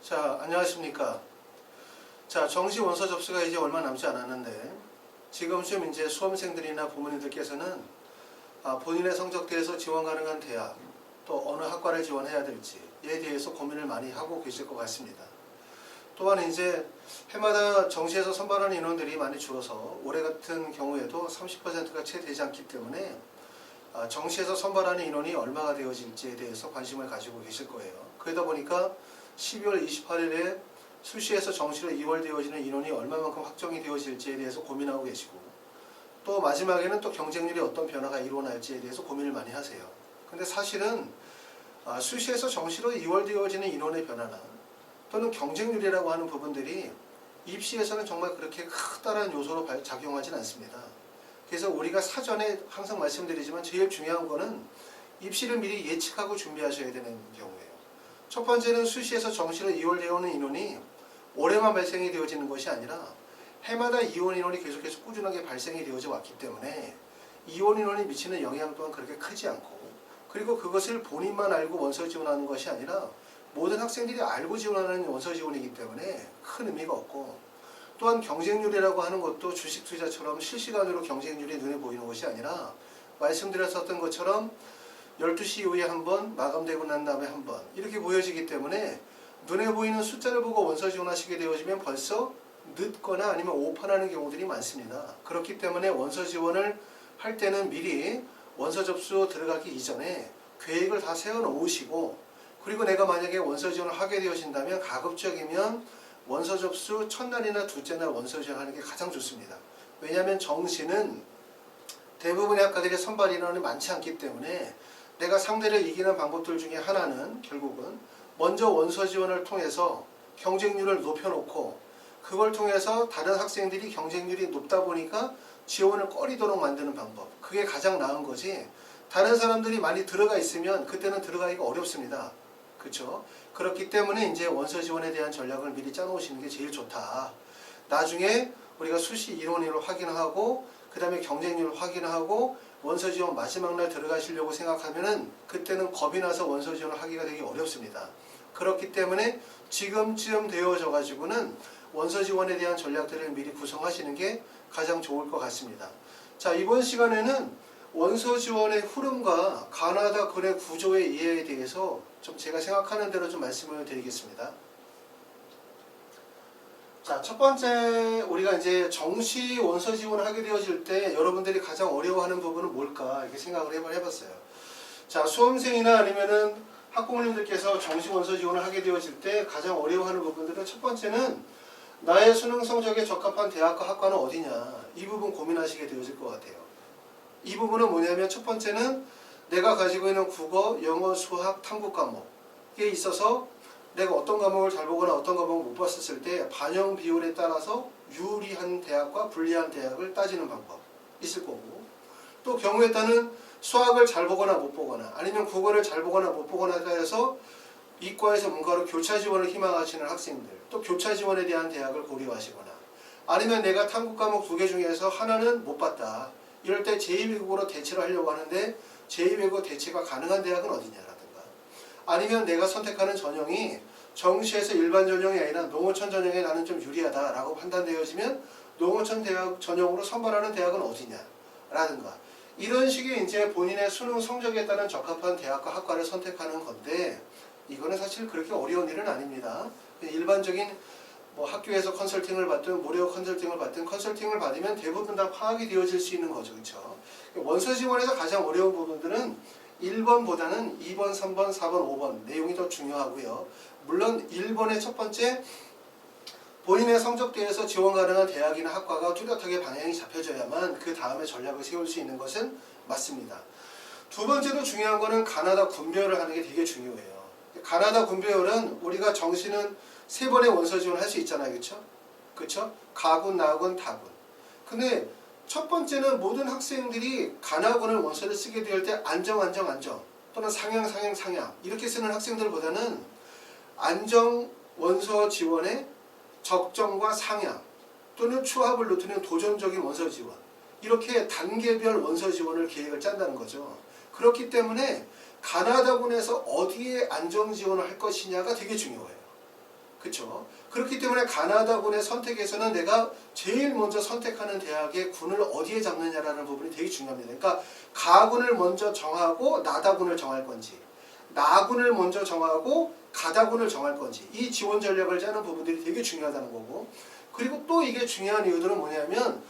자, 안녕하십니까. 자, 정시 원서 접수가 이제 얼마 남지 않았는데 지금쯤 이제 수험생들이나 부모님들께서는 본인의 성적대에서 지원 가능한 대학 또 어느 학과를 지원해야 될지에 대해서 고민을 많이 하고 계실 것 같습니다. 또한 이제 해마다 정시에서 선발하는 인원들이 많이 줄어서 올해 같은 경우에도 30%가 채 되지 않기 때문에 정시에서 선발하는 인원이 얼마가 되어질지에 대해서 관심을 가지고 계실 거예요. 그러다 보니까 12월 28일에 수시에서 정시로 이월되어지는 인원이 얼마만큼 확정이 되어질지에 대해서 고민하고 계시고, 또 마지막에는 또 경쟁률이 어떤 변화가 일어날지에 대해서 고민을 많이 하세요. 근데 사실은 수시에서 정시로 이월되어지는 인원의 변화나 또는 경쟁률이라고 하는 부분들이 입시에서는 정말 그렇게 크다란 요소로 작용하진 않습니다. 그래서 우리가 사전에 항상 말씀드리지만 제일 중요한 거는 입시를 미리 예측하고 준비하셔야 되는 경우예요. 첫 번째는 수시에서 정시로 이월되어오는 인원이 올해만 발생이 되어지는 것이 아니라 해마다 이원 인원이 계속해서 꾸준하게 발생이 되어져 왔기 때문에 이원 인원이 미치는 영향 또한 그렇게 크지 않고, 그리고 그것을 본인만 알고 원서 지원하는 것이 아니라 모든 학생들이 알고 지원하는 원서 지원이기 때문에 큰 의미가 없고, 또한 경쟁률이라고 하는 것도 주식 투자처럼 실시간으로 경쟁률이 눈에 보이는 것이 아니라 말씀드렸었던 것처럼 12시 이후에 한 번, 마감되고 난 다음에 한 번 이렇게 보여지기 때문에 눈에 보이는 숫자를 보고 원서 지원하시게 되어지면 벌써 늦거나 아니면 오판하는 경우들이 많습니다. 그렇기 때문에 원서 지원을 할 때는 미리 원서 접수 들어가기 이전에 계획을 다 세워 놓으시고, 그리고 내가 만약에 원서 지원을 하게 되어진다면 가급적이면 원서 접수 첫날이나 둘째 날 원서 지원하는 게 가장 좋습니다. 왜냐하면 정시는 대부분의 학과들의 선발 인원이 많지 않기 때문에 내가 상대를 이기는 방법들 중에 하나는 결국은 먼저 원서 지원을 통해서 경쟁률을 높여놓고 그걸 통해서 다른 학생들이 경쟁률이 높다 보니까 지원을 꺼리도록 만드는 방법, 그게 가장 나은 거지. 다른 사람들이 많이 들어가 있으면 그때는 들어가기가 어렵습니다. 그렇죠? 그렇기 때문에 이제 원서 지원에 대한 전략을 미리 짜놓으시는 게 제일 좋다. 나중에 우리가 수시 인원을 확인하고 그 다음에 경쟁률을 확인하고 원서 지원 마지막 날 들어가시려고 생각하면은 그때는 겁이 나서 원서 지원을 하기가 되게 어렵습니다. 그렇기 때문에 지금쯤 되어져 가지고는 원서 지원에 대한 전략들을 미리 구성하시는 게 가장 좋을 것 같습니다. 자, 이번 시간에는 원서 지원의 흐름과 가나다 근의 구조의 이해에 대해서 좀 제가 생각하는 대로 좀 말씀을 드리겠습니다. 자, 첫 번째 우리가 이제 정시 원서 지원을 하게 되어질 때 여러분들이 가장 어려워하는 부분은 뭘까 이렇게 생각을 해봤어요. 자, 수험생이나 아니면은 학부모님들께서 정시 원서 지원을 하게 되어질 때 가장 어려워하는 부분들은 첫 번째는 나의 수능 성적에 적합한 대학과 학과는 어디냐, 이 부분 고민하시게 되어질 것 같아요. 이 부분은 뭐냐면 첫 번째는 내가 가지고 있는 국어, 영어, 수학, 탐구 과목에 있어서 내가 어떤 과목을 잘 보거나 어떤 과목을 못 봤었을 때 반영 비율에 따라서 유리한 대학과 불리한 대학을 따지는 방법 있을 거고, 또 경우에 따른 수학을 잘 보거나 못 보거나 아니면 국어를 잘 보거나 못 보거나에 따라서 이과에서 문과로 교차 지원을 희망하시는 학생들, 또 교차 지원에 대한 대학을 고려하시거나, 아니면 내가 탐구 과목 2개 중에서 하나는 못 봤다. 이럴 때 제2외국어로 대체를 하려고 하는데 제2외국어 대체가 가능한 대학은 어디냐라든가, 아니면 내가 선택하는 전형이 정시에서 일반 전형이 아니라 농어촌 전형에 나는 좀 유리하다라고 판단되어지면 농어촌 대학 전형으로 선발하는 대학은 어디냐라든가, 이런 식의 이제 본인의 수능 성적에 따른 적합한 대학과 학과를 선택하는 건데, 이거는 사실 그렇게 어려운 일은 아닙니다. 일반적인 학교에서 컨설팅을 받든 무료 컨설팅을 받든 컨설팅을 받으면 대부분 다 파악이 되어질 수 있는 거죠. 그렇죠? 원서 지원에서 가장 어려운 부분들은 1번보다는 2번, 3번, 4번, 5번 내용이 더 중요하고요. 물론 1번의 첫 번째 본인의 성적대에서 지원 가능한 대학이나 학과가 뚜렷하게 방향이 잡혀져야만 그 다음에 전략을 세울 수 있는 것은 맞습니다. 두 번째로 중요한 거는 가나다 군배열을 하는 게 되게 중요해요. 가나다 군배열은 우리가 정시는 3번의 원서 지원을 할 수 있잖아요. 그렇죠? 그렇죠? 가군, 나군, 다군. 근데 첫 번째는 모든 학생들이 가나군을 원서를 쓰게 될 때 안정 또는 상향 이렇게 쓰는 학생들보다는 안정 원서 지원에 적정과 상향 또는 추합을 놓는 도전적인 원서 지원, 이렇게 단계별 원서 지원을 계획을 짠다는 거죠. 그렇기 때문에 가나다군에서 어디에 안정 지원을 할 것이냐가 되게 중요해요. 그렇죠? 그렇기 때문에 가나다군의 선택에서는 내가 제일 먼저 선택하는 대학의 군을 어디에 잡느냐라는 부분이 되게 중요합니다. 그러니까 가군을 먼저 정하고 나다군을 정할 건지, 나군을 먼저 정하고 가다군을 정할 건지, 이 지원 전략을 짜는 부분들이 되게 중요하다는 거고, 그리고 또 이게 중요한 이유들은 뭐냐면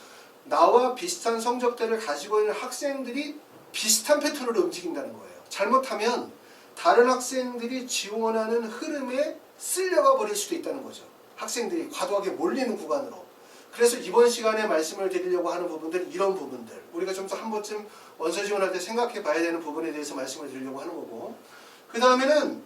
나와 비슷한 성적대를 가지고 있는 학생들이 비슷한 패턴으로 움직인다는 거예요. 잘못하면 다른 학생들이 지원하는 흐름에 쓸려가 버릴 수도 있다는 거죠. 학생들이 과도하게 몰리는 구간으로. 그래서 이번 시간에 말씀을 드리려고 하는 부분들, 이런 부분들 우리가 좀 더 한 번쯤 원서 지원할 때 생각해 봐야 되는 부분에 대해서 말씀을 드리려고 하는 거고, 그 다음에는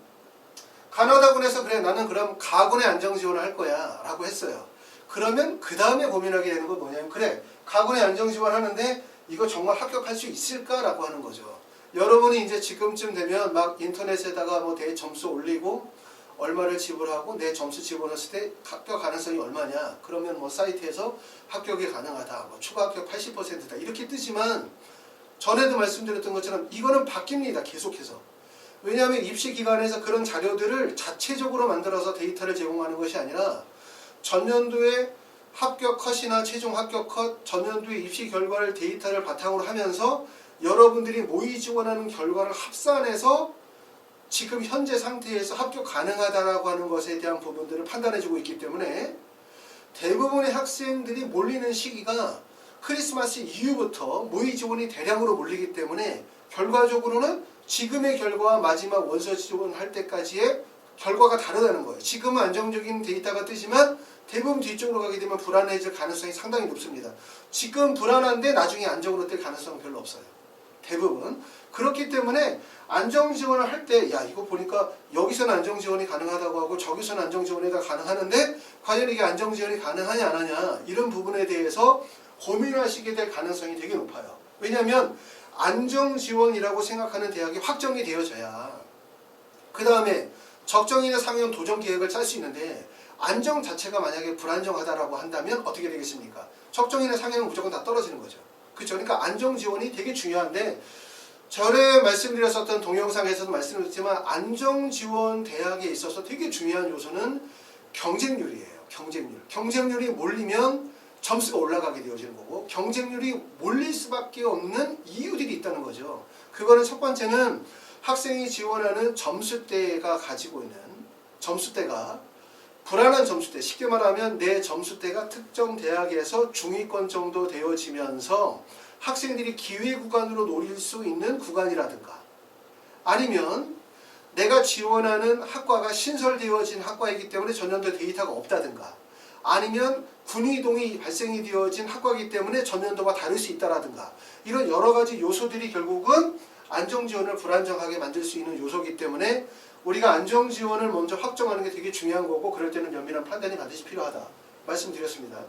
가나다군에서 그래 나는 그럼 가군에 안정 지원을 할 거야 라고 했어요. 그러면 그 다음에 고민하게 되는 건 뭐냐면, 그래 가군에 안정 지원하는데 이거 정말 합격할 수 있을까 라고 하는 거죠. 여러분이 이제 지금쯤 되면 막 인터넷에다가 뭐 내 점수 올리고 얼마를 지불하고 내 점수 집어넣었을 때 합격 가능성이 얼마냐, 그러면 뭐 사이트에서 합격이 가능하다, 뭐 추가 합격 80%다 이렇게 뜨지만, 전에도 말씀드렸던 것처럼 이거는 바뀝니다. 계속해서. 왜냐하면 입시 기관에서 그런 자료들을 자체적으로 만들어서 데이터를 제공하는 것이 아니라 전년도에 합격 컷이나 최종 합격 컷, 전년도의 입시 결과를 데이터를 바탕으로 하면서 여러분들이 모의 지원하는 결과를 합산해서 지금 현재 상태에서 합격 가능하다라고 하는 것에 대한 부분들을 판단해주고 있기 때문에, 대부분의 학생들이 몰리는 시기가 크리스마스 이후부터 모의 지원이 대량으로 몰리기 때문에 결과적으로는 지금의 결과와 마지막 원서 지원할 때까지의 결과가 다르다는 거예요. 지금은 안정적인 데이터가 뜨지만 대부분 뒤쪽으로 가게 되면 불안해질 가능성이 상당히 높습니다. 지금 불안한데 나중에 안정으로 뜰 가능성은 별로 없어요. 대부분. 그렇기 때문에 안정 지원을 할 때, 야 이거 보니까 여기서는 안정 지원이 가능하다고 하고 저기서는 안정 지원이 가능하는데 과연 이게 안정 지원이 가능하냐 안 하냐, 이런 부분에 대해서 고민하시게 될 가능성이 되게 높아요. 왜냐하면 안정 지원이라고 생각하는 대학이 확정이 되어져야 그 다음에 적정이나 상용 도전 계획을 짤 수 있는데, 안정 자체가 만약에 불안정하다라고 한다면 어떻게 되겠습니까? 적정이나 상향은 무조건 다 떨어지는 거죠. 그렇죠? 그러니까 안정 지원이 되게 중요한데, 전에 말씀드렸었던 동영상에서도 말씀드렸지만 안정 지원 대학에 있어서 되게 중요한 요소는 경쟁률이에요. 경쟁률이 몰리면 점수가 올라가게 되어지는 거고, 경쟁률이 몰릴 수밖에 없는 이유들이 있다는 거죠. 그거는 첫 번째는 학생이 지원하는 점수대가 가지고 있는 점수대가 불안한 점수대, 쉽게 말하면 내 점수대가 특정 대학에서 중위권 정도 되어지면서 학생들이 기회 구간으로 노릴 수 있는 구간이라든가, 아니면 내가 지원하는 학과가 신설되어진 학과이기 때문에 전년도 데이터가 없다든가, 아니면 군이동이 발생이 되어진 학과이기 때문에 전년도와 다를 수 있다라든가, 이런 여러 가지 요소들이 결국은 안정지원을 불안정하게 만들 수 있는 요소이기 때문에 우리가 안정지원을 먼저 확정하는 게 되게 중요한 거고, 그럴 때는 면밀한 판단이 반드시 필요하다 말씀드렸습니다.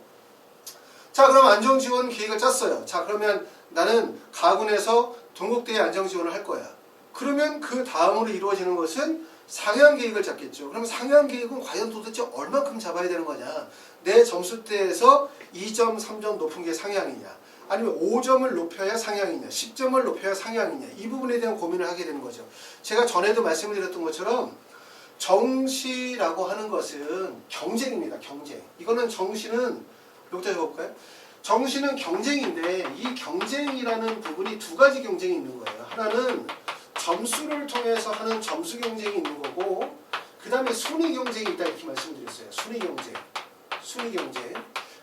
자, 그럼 안정지원 계획을 짰어요. 자, 그러면 나는 가군에서 동국대에 안정지원을 할 거야. 그러면 그 다음으로 이루어지는 것은 상향계획을 잡겠죠. 그럼 상향계획은 과연 도대체 얼마큼 잡아야 되는 거냐, 내 점수대에서 2점, 3점 높은 게 상향이냐, 아니면 5점을 높여야 상향이냐, 10점을 높여야 상향이냐, 이 부분에 대한 고민을 하게 되는 거죠. 제가 전에도 말씀을 드렸던 것처럼 정시라고 하는 것은 경쟁입니다. 경쟁. 이거는 정시는 여기다 적어볼까요? 정시는 경쟁인데, 이 경쟁이라는 부분이 두 가지 경쟁이 있는 거예요. 하나는 점수를 통해서 하는 점수 경쟁이 있는 거고, 그 다음에 순위 경쟁이 있다 이렇게 말씀드렸어요. 순위 경쟁.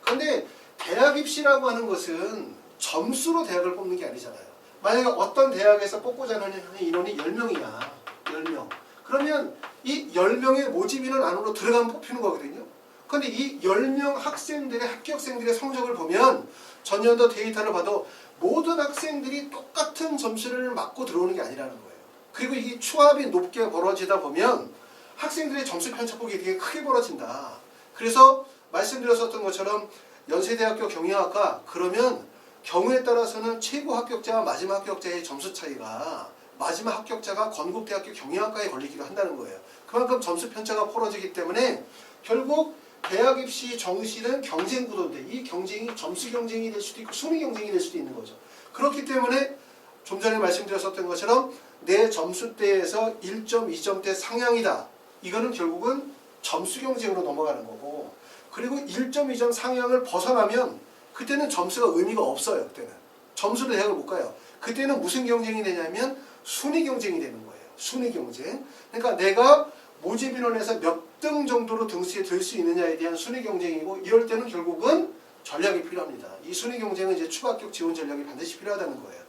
그런데 대학 입시라고 하는 것은 점수로 대학을 뽑는 게 아니잖아요. 만약에 어떤 대학에서 뽑고자 하는 인원이 10명이야. 10명. 그러면 이 10명의 모집 인원 안으로 들어가면 뽑히는 거거든요. 그런데 이 10명 학생들의 합격생들의 성적을 보면 전년도 데이터를 봐도 모든 학생들이 똑같은 점수를 맞고 들어오는 게 아니라는 거예요. 그리고 이게 추합이 높게 벌어지다 보면 학생들의 점수 편차폭이 되게 크게 벌어진다. 그래서 말씀드렸었던 것처럼 연세대학교 경영학과, 그러면 경우에 따라서는 최고 합격자와 마지막 합격자의 점수 차이가 마지막 합격자가 건국대학교 경영학과에 걸리기도 한다는 거예요. 그만큼 점수 편차가 벌어지기 때문에 결국 대학 입시 정시는 경쟁 구도인데, 이 경쟁이 점수 경쟁이 될 수도 있고 순위 경쟁이 될 수도 있는 거죠. 그렇기 때문에 좀 전에 말씀드렸었던 것처럼 내 점수대에서 1점, 2점대 상향이다. 이거는 결국은 점수 경쟁으로 넘어가는 거고, 그리고 1점 이상 상향을 벗어나면 그때는 점수가 의미가 없어요. 그때는 점수로 대학을 못 가요. 그때는 무슨 경쟁이 되냐면 순위 경쟁이 되는 거예요. 순위 경쟁. 그러니까 내가 모집 인원에서 몇 등 정도로 등수에 들 수 있느냐에 대한 순위 경쟁이고, 이럴 때는 결국은 전략이 필요합니다. 이 순위 경쟁은 이제 추가 합격 지원 전략이 반드시 필요하다는 거예요.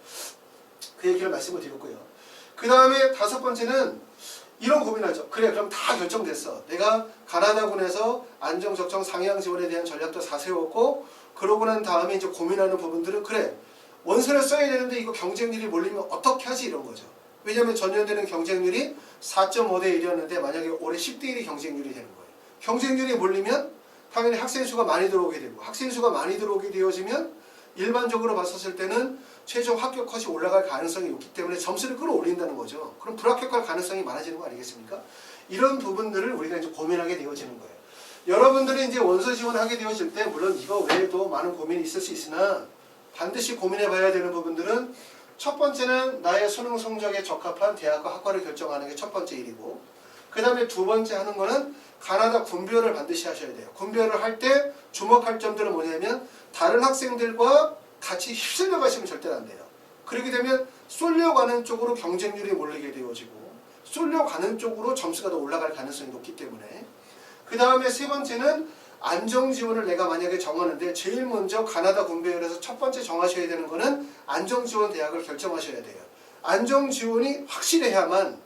그 얘기를 말씀을 드렸고요. 그 다음에 5번째는 이런 고민하죠. 그래, 그럼 다 결정됐어. 내가 가나다군에서 안정적정 상향 지원에 대한 전략도 다 세웠고, 그러고 난 다음에 이제 고민하는 부분들은, 그래, 원서를 써야 되는데 이거 경쟁률이 몰리면 어떻게 하지, 이런 거죠. 왜냐하면 전년대는 경쟁률이 4.5대 1이었는데 만약에 올해 10대 1이 경쟁률이 되는 거예요. 경쟁률이 몰리면 당연히 학생 수가 많이 들어오게 되고, 학생 수가 많이 들어오게 되어지면 일반적으로 봤었을 때는 최종 합격 컷이 올라갈 가능성이 높기 때문에 점수를 끌어올린다는 거죠. 그럼 불합격할 가능성이 많아지는 거 아니겠습니까? 이런 부분들을 우리가 이제 고민하게 되어지는 거예요. 여러분들이 이제 원서 지원하게 되어질 때 물론 이거 외에도 많은 고민이 있을 수 있으나 반드시 고민해 봐야 되는 부분들은, 첫 번째는 나의 수능 성적에 적합한 대학과 학과를 결정하는 게 첫 번째 일이고, 그 다음에 두 번째 하는 거는 가나다 군별을 반드시 하셔야 돼요. 군별을 할 때 주목할 점들은 뭐냐면 다른 학생들과 같이 휩쓸려 가시면 절대 안 돼요. 그렇게 되면 쏠려가는 쪽으로 경쟁률이 몰리게 되어지고, 쏠려가는 쪽으로 점수가 더 올라갈 가능성이 높기 때문에. 그 다음에 세 번째는 안정지원을 내가 만약에 정하는데 제일 먼저 가나다 군별에서 첫 번째 정하셔야 되는 거는 안정지원 대학을 결정하셔야 돼요. 안정지원이 확실해야만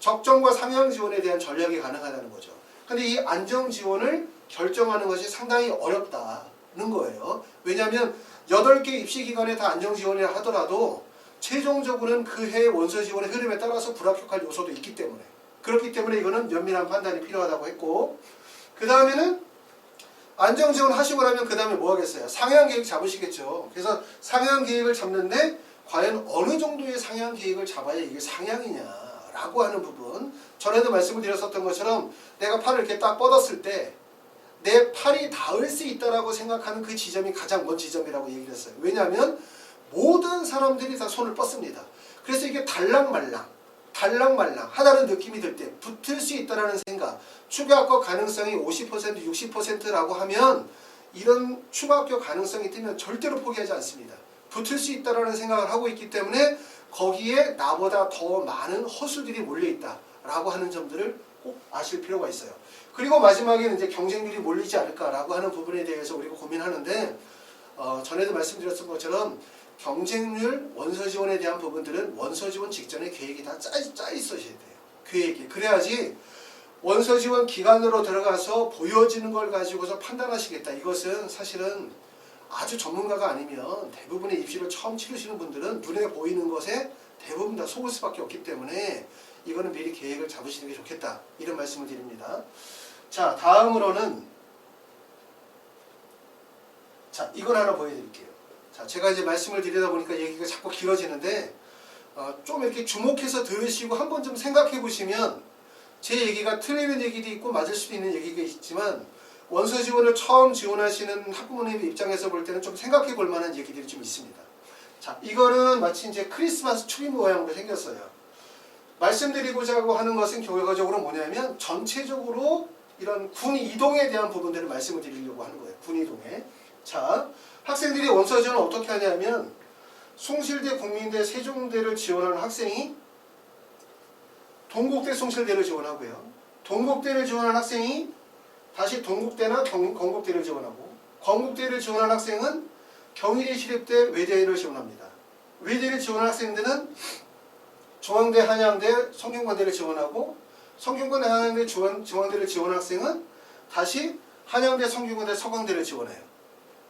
적정과 상향지원에 대한 전략이 가능하다는 거죠. 근데 이 안정지원을 결정하는 것이 상당히 어렵다는 거예요. 왜냐하면 8개 입시기관에 다 안정지원이라 하더라도 최종적으로는 그 해의 원서지원의 흐름에 따라서 불합격할 요소도 있기 때문에, 그렇기 때문에 이거는 면밀한 판단이 필요하다고 했고, 그 다음에는 안정지원 하시고 나면 그 다음에 뭐 하겠어요? 상향계획 잡으시겠죠. 그래서 상향계획을 잡는데 과연 어느 정도의 상향계획을 잡아야 이게 상향이냐라고 하는 부분, 전에도 말씀을 드렸었던 것처럼 내가 팔을 이렇게 딱 뻗었을 때 내 팔이 닿을 수 있다라고 생각하는 그 지점이 가장 먼 지점이라고 얘기를 했어요. 왜냐하면 모든 사람들이 다 손을 뻗습니다. 그래서 이게 달랑말랑 하다는 느낌이 들 때 붙을 수 있다는 생각, 추가 합격 가능성이 50%, 60%라고 하면 이런 추가 합격 가능성이 뜨면 절대로 포기하지 않습니다. 붙을 수 있다는 생각을 하고 있기 때문에 거기에 나보다 더 많은 허수들이 몰려있다라고 하는 점들을 꼭 아실 필요가 있어요. 그리고 마지막에는 이제 경쟁률이 몰리지 않을까라고 하는 부분에 대해서 우리가 고민하는데, 전에도 말씀드렸던 것처럼 경쟁률, 원서 지원에 대한 부분들은 원서 지원 직전에 계획이 다 짜 있어야 돼요. 계획이. 그래야지 원서 지원 기간으로 들어가서 보여지는 걸 가지고서 판단하시겠다. 이것은 사실은 아주 전문가가 아니면 대부분의 입시를 처음 치르시는 분들은 눈에 보이는 것에 대부분 다 속을 수밖에 없기 때문에 이거는 미리 계획을 잡으시는 게 좋겠다. 이런 말씀을 드립니다. 자, 다음으로는 이걸 하나 보여드릴게요. 자, 제가 이제 말씀을 드리다 보니까 얘기가 자꾸 길어지는데 좀 이렇게 주목해서 들으시고 한번 좀 생각해 보시면 제 얘기가 틀리는 얘기도 있고 맞을 수도 있는 얘기가 있지만 원서 지원을 처음 지원하시는 학부모님의 입장에서 볼 때는 좀 생각해 볼 만한 얘기들이 좀 있습니다. 자, 이거는 마치 이제 크리스마스 트리 모양으로 생겼어요. 말씀드리고자 하는 것은 결과적으로 뭐냐면 전체적으로 이런 군 이동에 대한 부분들을 말씀을 드리려고 하는 거예요. 군 이동에. 자, 학생들이 원서 지원을 어떻게 하냐면 숭실대, 국민대, 세종대를 지원하는 학생이 동국대, 숭실대를 지원하고요. 동국대를 지원하는 학생이 다시 동국대나 건국대를 지원하고, 건국대를 지원하는 학생은 경희대, 시립대, 외대를 지원합니다. 외대를 지원하는 학생들은 중앙대, 한양대, 성균관대를 지원하고, 성균관대, 한양대, 중앙대를 지원하는 학생은 다시 한양대, 성균관대, 서강대를 지원해요.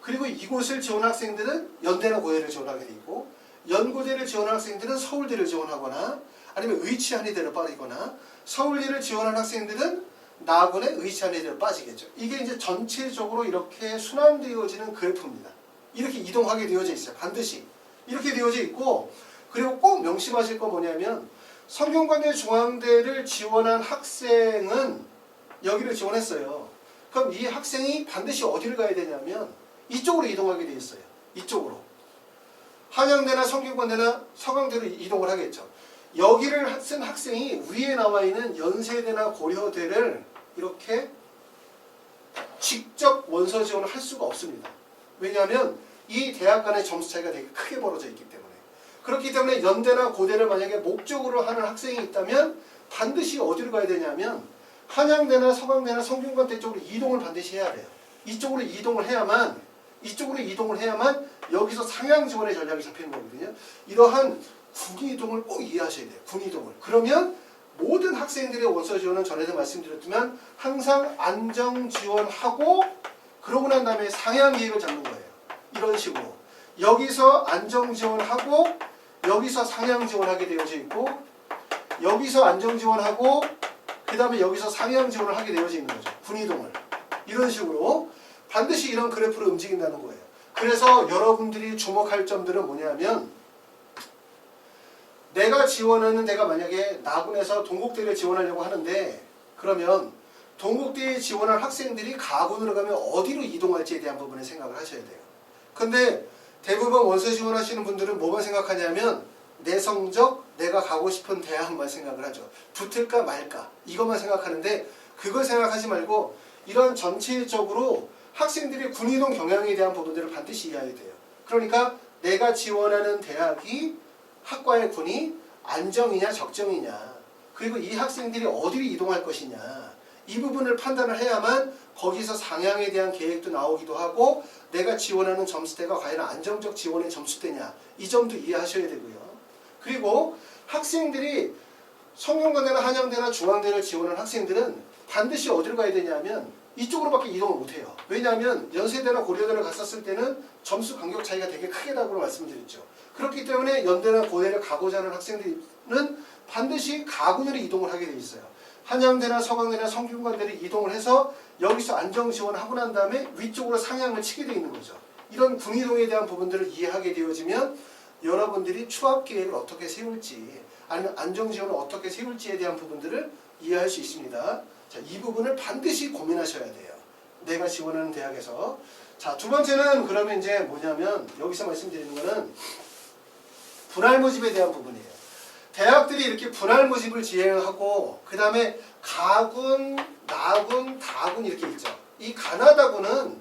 그리고 이곳을 지원하는 학생들은 연대나 고대를 지원하게 돼 있고, 연고대를 지원하는 학생들은 서울대를 지원하거나 아니면 의치한의대를 빠지거나, 서울대를 지원하는 학생들은 나군의 의치한의대를 빠지겠죠. 이게 이제 전체적으로 이렇게 순환되어지는 그래프입니다. 이렇게 이동하게 되어져 있어요. 반드시 이렇게 되어져 있고, 그리고 꼭 명심하실 건 뭐냐면 성균관대, 중앙대를 지원한 학생은 여기를 지원했어요. 그럼 이 학생이 반드시 어디를 가야 되냐면 이쪽으로 이동하게 돼 있어요. 이쪽으로. 한양대나 성균관대나 서강대로 이동을 하겠죠. 여기를 쓴 학생이 위에 나와 있는 연세대나 고려대를 이렇게 직접 원서 지원을 할 수가 없습니다. 왜냐하면 이 대학 간의 점수 차이가 되게 크게 벌어져 있기 때문에. 그렇기 때문에 연대나 고대를 만약에 목적으로 하는 학생이 있다면 반드시 어디로 가야 되냐면 한양대나 서강대나 성균관대 쪽으로 이동을 반드시 해야 돼요. 이쪽으로 이동을 해야만 여기서 상향 지원의 전략이 잡히는 거거든요. 이러한 군이동을 꼭 이해하셔야 돼요. 군이동을. 그러면 모든 학생들의 원서 지원은 전에도 말씀드렸지만 항상 안정 지원하고 그러고 난 다음에 상향 계획을 잡는 거예요. 이런 식으로. 여기서 안정 지원하고 여기서 상향 지원하게 되어져 있고 여기서 안정 지원하고 그 다음에 여기서 상향 지원을 하게 되어져 있는 거죠. 군이동을. 이런 식으로 반드시 이런 그래프로 움직인다는 거예요. 그래서 여러분들이 주목할 점들은 뭐냐면 내가 지원하는 데가 만약에 나군에서 동국대를 지원하려고 하는데 그러면 동국대에 지원할 학생들이 가군으로 가면 어디로 이동할지에 대한 부분을 생각을 하셔야 돼요. 근데 대부분 원서 지원하시는 분들은 뭐만 생각하냐면 내 성적, 내가 가고 싶은 대학만 생각을 하죠. 붙을까 말까 이것만 생각하는데 그걸 생각하지 말고 이런 전체적으로 학생들의 군이동 경향에 대한 부분들을 반드시 이해해야 돼요. 그러니까 내가 지원하는 대학이 학과의 군이 안정이냐 적정이냐 그리고 이 학생들이 어디로 이동할 것이냐 이 부분을 판단을 해야만 거기서 상향에 대한 계획도 나오기도 하고 내가 지원하는 점수대가 과연 안정적 지원의 점수대냐 이 점도 이해하셔야 되고요. 그리고 학생들이 성균관대나 한양대나 중앙대를 지원하는 학생들은 반드시 어디로 가야 되냐면 이쪽으로밖에 이동을 못해요. 왜냐하면 연세대나 고려대를 갔었을 때는 점수 간격 차이가 되게 크게 나고 말씀드렸죠. 그렇기 때문에 연대나 고대를 가고자 하는 학생들은 반드시 가군으로 이동을 하게 돼 있어요. 한양대나 서강대나 성균관대를 이동을 해서 여기서 안정 지원하고 난 다음에 위쪽으로 상향을 치게 돼 있는 거죠. 이런 군이동에 대한 부분들을 이해하게 되어지면 여러분들이 추합 계획을 어떻게 세울지 아니면 안정 지원을 어떻게 세울지에 대한 부분들을 이해할 수 있습니다. 자, 이 부분을 반드시 고민하셔야 돼요. 내가 지원하는 대학에서. 자, 두 번째는 그러면 이제 뭐냐면 여기서 말씀드리는 거는 분할 모집에 대한 부분이에요. 대학들이 이렇게 분할 모집을 진행하고 그 다음에 가군, 나군, 다군 이렇게 있죠. 이 가나다군은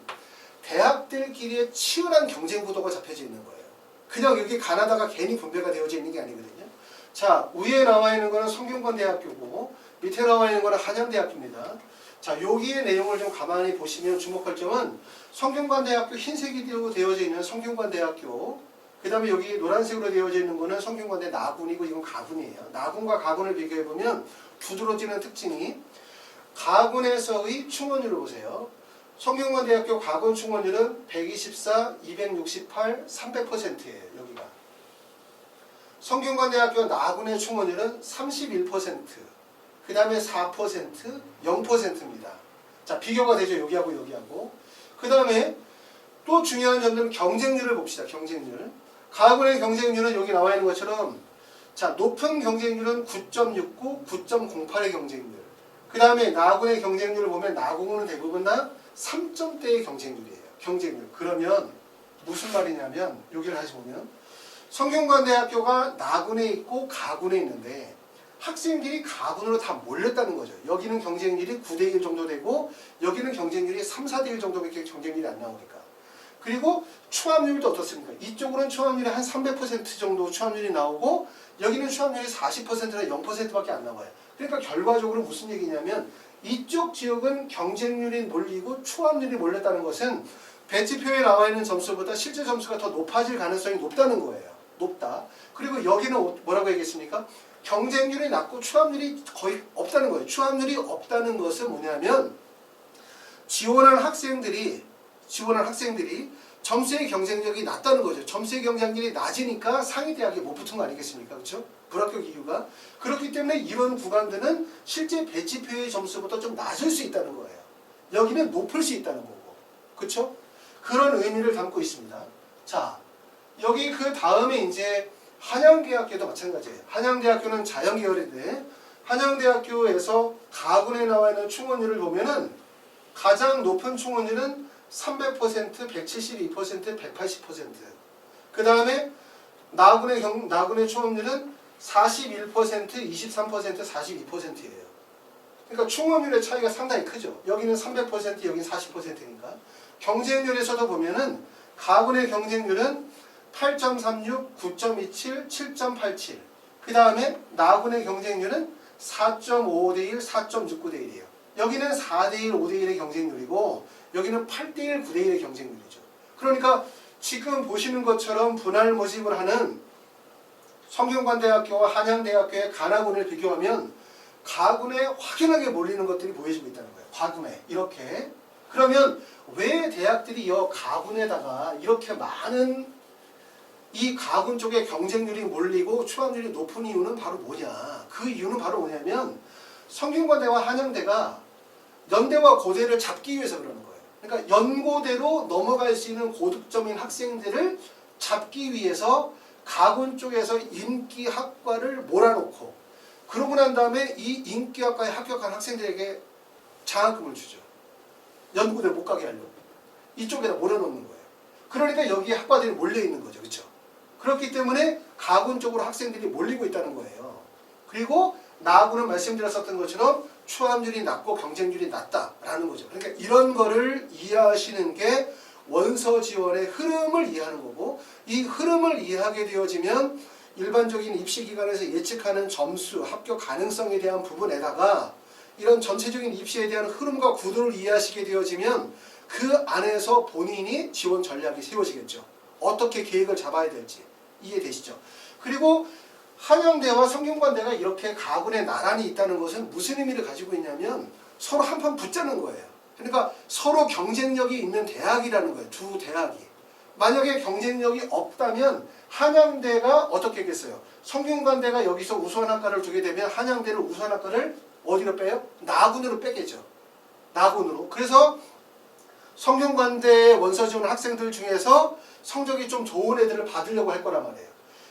대학들끼리의 치열한 경쟁 구도가 잡혀져 있는 거예요. 그냥 여기 가나다가 괜히 분배가 되어져 있는 게 아니거든요. 자, 위에 나와 있는 거는 성균관대학교고 밑에 나와 있는 거는 한양대학교입니다. 자, 여기의 내용을 좀 가만히 보시면 주목할 점은 성균관대학교 흰색으로 되어져 있는 성균관대학교 그 다음에 여기 노란색으로 되어져 있는 거는 성균관대 나군이고 이건 가군이에요. 나군과 가군을 비교해보면 두드러지는 특징이 가군에서의 충원율을 보세요. 성균관대학교 가군 충원율은 124, 268, 300%예요. 여기가. 성균관대학교 나군의 충원율은 31%, 그 다음에 4%, 0%입니다. 자, 비교가 되죠. 여기하고 여기하고. 그 다음에 또 중요한 점들은 경쟁률을 봅시다. 경쟁률. 가군의 경쟁률은 여기 나와 있는 것처럼 자, 높은 경쟁률은 9.69, 9.08의 경쟁률. 그 다음에 나군의 경쟁률을 보면 나군은 대부분 다 3점대의 경쟁률이에요. 경쟁률. 그러면 무슨 말이냐면 여기를 다시 보면 성균관대학교가 나군에 있고 가군에 있는데 학생들이 가군으로 다 몰렸다는 거죠. 여기는 경쟁률이 9대1 정도 되고 여기는 경쟁률이 3, 4대1 정도밖에 경쟁률이 안 나오니까. 그리고 추합률도 어떻습니까? 이쪽으로는 추합률이 한 300% 정도 추합률이 나오고 여기는 추합률이 40%나 0%밖에 안 나와요. 그러니까 결과적으로 무슨 얘기냐면 이쪽 지역은 경쟁률이 몰리고 추합률이 몰렸다는 것은 배치표에 나와 있는 점수보다 실제 점수가 더 높아질 가능성이 높다는 거예요. 높다. 그리고 여기는 뭐라고 얘기했습니까? 경쟁률이 낮고 추합률이 거의 없다는 거예요. 추합률이 없다는 것은 뭐냐면 지원한 학생들이 점수의 경쟁력이 낮다는 거죠. 점수의 경쟁률이 낮으니까 상위 대학에 못 붙은 거 아니겠습니까? 그렇죠? 불합격 이유가. 그렇기 때문에 이런 구간들은 실제 배치표의 점수보다 좀 낮을 수 있다는 거예요. 여기는 높을 수 있다는 거고. 그렇죠? 그런 의미를 담고 있습니다. 자, 여기 그 다음에 이제 한양대학교도 마찬가지예요. 한양대학교는 자연계열인데 한양대학교에서 가군에 나와 있는 충원율을 보면은 가장 높은 충원율은 300%, 172%, 180%. 그 다음에 나군의 충원율은 41%, 23%, 42%예요. 그러니까 충원율의 차이가 상당히 크죠. 여기는 300%, 여기는 40%니까. 경쟁률에서도 보면은 가군의 경쟁률은 8.36, 9.27, 7.87. 그 다음에 나군의 경쟁률은 4.55대 1, 4.69대 1이에요. 여기는 4대 1, 5대 1의 경쟁률이고 여기는 8대 1, 9대 1의 경쟁률이죠. 그러니까 지금 보시는 것처럼 분할 모집을 하는 성균관대학교와 한양대학교의 가나군을 비교하면 가군에 확연하게 몰리는 것들이 보여지고 있다는 거예요. 가군에 이렇게. 그러면 왜 대학들이 이 가군에다가 이렇게 많은 이 가군 쪽에 경쟁률이 몰리고 추함률이 높은 이유는 바로 뭐냐. 그 이유는 바로 뭐냐면 성균관대와 한양대가 연대와 고대를 잡기 위해서 그러는 거예요. 그러니까 연고대로 넘어갈 수 있는 고득점인 학생들을 잡기 위해서 가군 쪽에서 인기학과를 몰아놓고 그러고 난 다음에 이 인기학과에 합격한 학생들에게 장학금을 주죠. 연고대 못 가게 하려고. 이쪽에다 몰아놓는 거예요. 그러니까 여기에 학과들이 몰려있는 거죠. 그렇죠? 그렇기 때문에 가군 쪽으로 학생들이 몰리고 있다는 거예요. 그리고 나군은 말씀드렸었던 것처럼 추함률이 낮고 경쟁률이 낮다라는 거죠. 그러니까 이런 거를 이해하시는 게 원서 지원의 흐름을 이해하는 거고 이 흐름을 이해하게 되어지면 일반적인 입시기관에서 예측하는 점수, 합격 가능성에 대한 부분에다가 이런 전체적인 입시에 대한 흐름과 구도를 이해하시게 되어지면 그 안에서 본인이 지원 전략이 세워지겠죠. 어떻게 계획을 잡아야 될지 이해되시죠? 그리고 한양대와 성균관대가 이렇게 가군에 나란히 있다는 것은 무슨 의미를 가지고 있냐면 서로 한판 붙자는 거예요. 그러니까 서로 경쟁력이 있는 대학이라는 거예요. 두 대학이. 만약에 경쟁력이 없다면 한양대가 어떻게 하겠어요? 성균관대가 여기서 우수한학과를 주게 되면 한양대를 우수한학과를 어디로 빼요? 나군으로 빼겠죠. 나군으로. 그래서 성균관대의 원서 지원 학생들 중에서 성적이 좀 좋은 애들을 받으려고 할 거란 말이에요.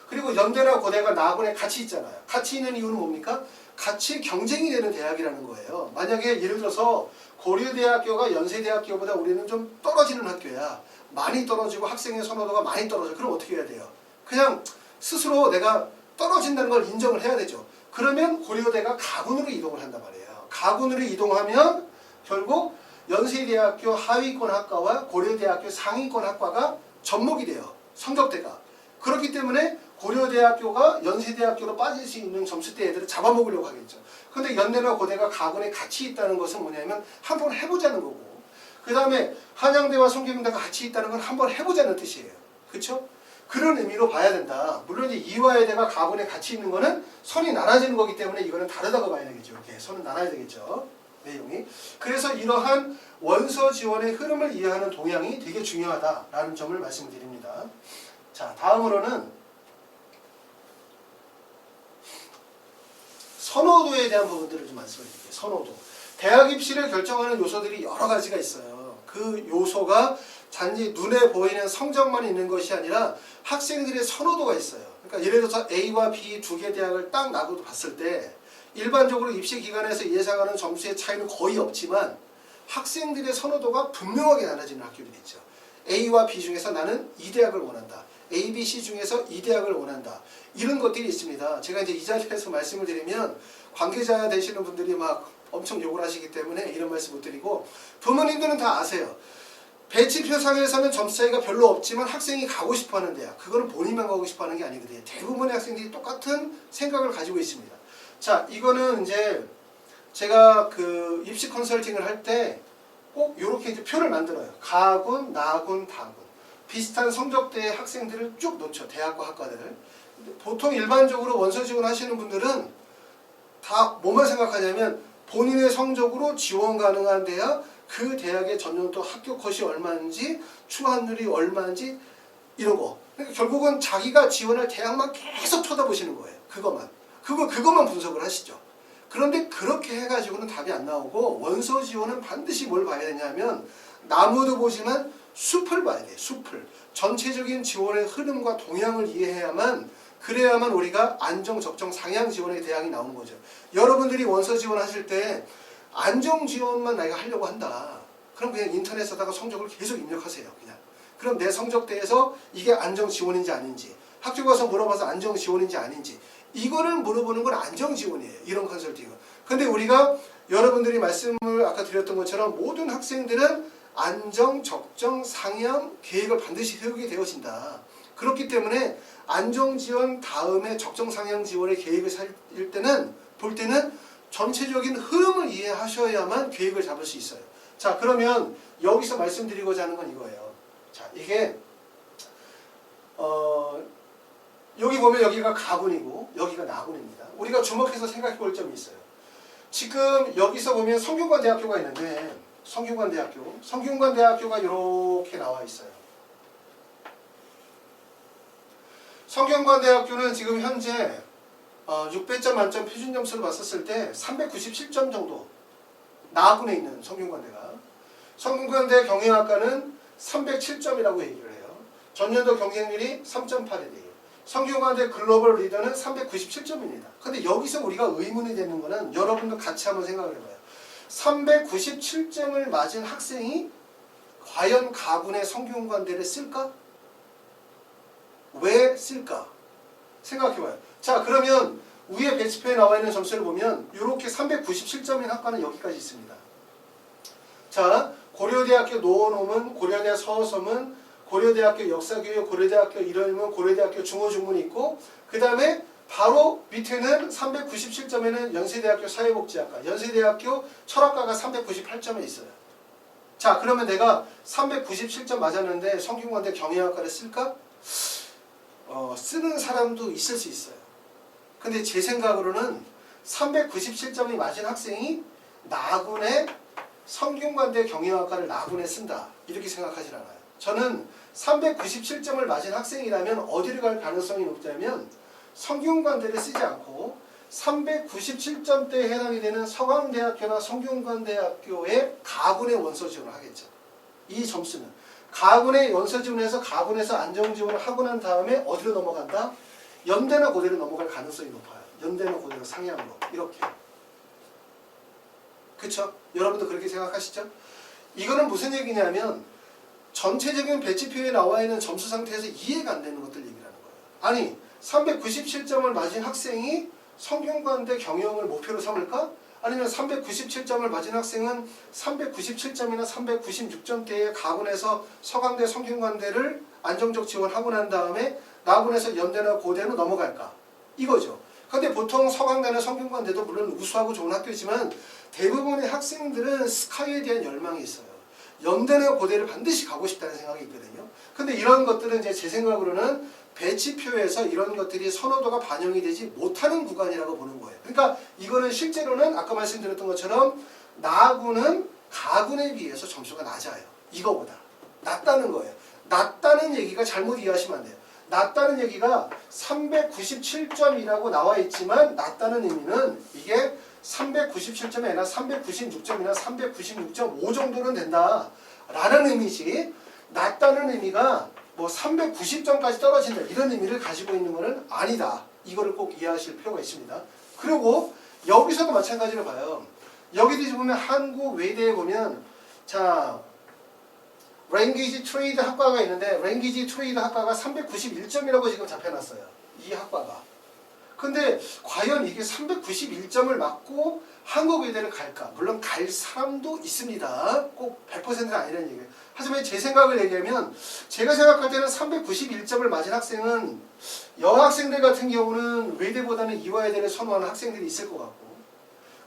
그리고 연대나 고대가 나군에 같이 있잖아요. 같이 있는 이유는 뭡니까? 같이 경쟁이 되는 대학이라는 거예요. 만약에 예를 들어서 고려대학교가 연세대학교보다 우리는 좀 떨어지는 학교야. 많이 떨어지고 학생의 선호도가 많이 떨어져. 그럼 어떻게 해야 돼요? 그냥 스스로 내가 떨어진다는 걸 인정을 해야 되죠. 그러면 고려대가 가군으로 이동을 한단 말이에요. 가군으로 이동하면 결국 연세대학교 하위권 학과와 고려대학교 상위권 학과가 접목이 돼요. 성적대가. 그렇기 때문에 고려대학교가 연세대학교로 빠질 수 있는 점수대 애들을 잡아먹으려고 하겠죠. 근데 연대나 고대가 가군에 같이 있다는 것은 뭐냐면 한번 해보자는 거고 그 다음에 한양대와 성균관대가 같이 있다는 건 한번 해보자는 뜻이에요. 그렇죠? 그런 의미로 봐야 된다. 물론 이제 이화여대가 가군에 같이 있는 거는 선이 나눠지는 거기 때문에 이거는 다르다고 봐야 되겠죠. 이렇게 선은 나눠야 되겠죠. 내용이. 그래서 이러한 원서 지원의 흐름을 이해하는 동향이 되게 중요하다라는 점을 말씀드립니다. 자, 다음으로는 선호도에 대한 부분들을 좀 말씀드릴게요. 선호도. 대학 입시를 결정하는 요소들이 여러 가지가 있어요. 그 요소가 단지 눈에 보이는 성적만 있는 것이 아니라 학생들의 선호도가 있어요. 그러니까 예를 들어서 A와 B 두 개 대학을 딱 나고 봤을 때 일반적으로 입시기관에서 예상하는 점수의 차이는 거의 없지만 학생들의 선호도가 분명하게 나눠지는 학교들이 있죠. A와 B 중에서 나는 이 대학을 원한다. A, B, C 중에서 이 대학을 원한다. 이런 것들이 있습니다. 제가 이제 이 자리에서 말씀을 드리면 관계자 되시는 분들이 막 엄청 욕을 하시기 때문에 이런 말씀 못 드리고 부모님들은 다 아세요. 배치표상에서는 점수 차이가 별로 없지만 학생이 가고 싶어하는 대학 그거는 본인만 가고 싶어하는 게 아니거든요. 대부분의 학생들이 똑같은 생각을 가지고 있습니다. 자, 이거는 이제 제가 그 입시 컨설팅을 할 때 꼭 이렇게 이제 표를 만들어요. 가군, 나군, 다군 비슷한 성적대의 학생들을 쭉 놓죠. 대학과 학과들을. 보통 일반적으로 원서 지원하시는 분들은 다 뭐만 생각하냐면 본인의 성적으로 지원 가능한 대학, 그 대학의 전년도 합격 컷이 얼마인지, 추함률이 얼마인지 이런 거. 그러니까 결국은 자기가 지원할 대학만 계속 쳐다보시는 거예요. 그것만 분석을 하시죠. 그런데 그렇게 해가지고는 답이 안 나오고 원서 지원은 반드시 뭘 봐야 되냐면 나무도 보지만 숲을 봐야 돼요. 숲을. 전체적인 지원의 흐름과 동향을 이해해야만 그래야만 우리가 안정, 적정, 상향 지원의 대학이 나오는 거죠. 여러분들이 원서 지원하실 때 안정 지원만 내가 하려고 한다. 그럼 그냥 인터넷에다가 성적을 계속 입력하세요. 그냥. 그럼 내 성적대에서 이게 안정 지원인지 아닌지 학교 가서 물어봐서 안정 지원인지 아닌지 이거를 물어보는 건 안정 지원이에요. 이런 컨설팅은. 근데 우리가 여러분들이 말씀을 아까 드렸던 것처럼 모든 학생들은 안정, 적정, 상향 계획을 반드시 세우게 되어진다. 그렇기 때문에 안정 지원 다음에 적정 상향 지원의 계획을 볼 때는 전체적인 흐름을 이해하셔야만 계획을 잡을 수 있어요. 자, 그러면 여기서 말씀드리고자 하는 건 이거예요. 자, 이게 여기 보면 여기가 가군이고 여기가 나군입니다. 우리가 주목해서 생각해 볼 점이 있어요. 지금 여기서 보면 성균관대학교가 있는데 성균관대학교가 이렇게 나와 있어요. 성균관대학교는 지금 현재 600점 만점 표준 점수를 봤었을 때 397점 정도 나군에 있는 성균관대가. 성균관대 경영학과는 307점이라고 얘기를 해요. 전년도 경쟁률이 3.81이에요. 성균관대 글로벌 리더는 397점입니다. 근데 여기서 우리가 의문이 되는 거는 여러분도 같이 한번 생각을 해봐요. 397점을 맞은 학생이 과연 가군의 성균관대를 쓸까? 왜 쓸까? 생각해봐요. 자, 그러면 위에 배치표에 나와 있는 점수를 보면 이렇게 397점인 학과는 여기까지 있습니다. 자, 고려대학교 노원호문, 고려대 서서문, 고려대학교 역사교육, 고려대학교 일원문, 고려대학교 중어중문이 있고 그 다음에 바로 밑에는 397점에는 연세대학교 사회복지학과, 연세대학교 철학과가 398점에 있어요. 자, 그러면 내가 397점 맞았는데 성균관대 경영학과를 쓸까? 쓰는 사람도 있을 수 있어요. 근데 제 생각으로는 397점이 맞은 학생이 나군의 성균관대 경영학과를 나군에 쓴다. 이렇게 생각하진 않아요. 저는 397점을 맞은 학생이라면 어디를 갈 가능성이 높다면 성균관대를 쓰지 않고 397점대에 해당이 되는 서강대학교나 성균관대학교의 가군의 원서 지원을 하겠죠. 이 점수는 가군의 원서 지원해서 가군에서 안정 지원을 하고 난 다음에 어디로 넘어간다? 연대나 고대로 넘어갈 가능성이 높아요. 연대나 고대로 상향으로 이렇게. 그쵸? 여러분도 그렇게 생각하시죠? 이거는 무슨 얘기냐면 전체적인 배치표에 나와 있는 점수 상태에서 이해가 안 되는 것들 얘기라는 거예요. 아니 397점을 맞은 학생이 성균관대 경영을 목표로 삼을까? 아니면 397점을 맞은 학생은 397점이나 396점대의 가군에서 서강대 성균관대를 안정적 지원하고 난 다음에 나군에서 연대나 고대로 넘어갈까? 이거죠. 근데 보통 서강대나 성균관대도 물론 우수하고 좋은 학교지만 대부분의 학생들은 스카이에 대한 열망이 있어요. 연대나 고대를 반드시 가고 싶다는 생각이 있거든요. 근데 이런 것들은 이제 제 생각으로는 배치표에서 이런 것들이 선호도가 반영이 되지 못하는 구간이라고 보는 거예요. 그러니까 이거는 실제로는 아까 말씀드렸던 것처럼 나군은 가군에 비해서 점수가 낮아요. 이거보다. 낮다는 거예요. 낮다는 얘기가 잘못 이해하시면 안 돼요. 낮다는 얘기가 397점이라고 나와 있지만 낮다는 의미는 이게 397점이 아니라 396점이나 396.5 정도는 된다 라는 의미지, 낮다는 의미가 뭐 390점까지 떨어진다 이런 의미를 가지고 있는 것은 아니다. 이거를 꼭 이해하실 필요가 있습니다. 그리고 여기서도 마찬가지로 봐요. 여기도 보면 한국 외대에 보면 자 랭귀지 트레이드 학과가 있는데 랭귀지 트레이드 학과가 391점이라고 지금 잡혀놨어요. 이 학과가. 근데 과연 이게 391점을 맞고 한국 외대를 갈까? 물론 갈 사람도 있습니다. 꼭 100%는 아니라는 얘기예요. 하지만 제 생각을 얘기하면 제가 생각할 때는 391점을 맞은 학생은 여학생들 같은 경우는 외대보다는 이화여대를 선호하는 학생들이 있을 것 같고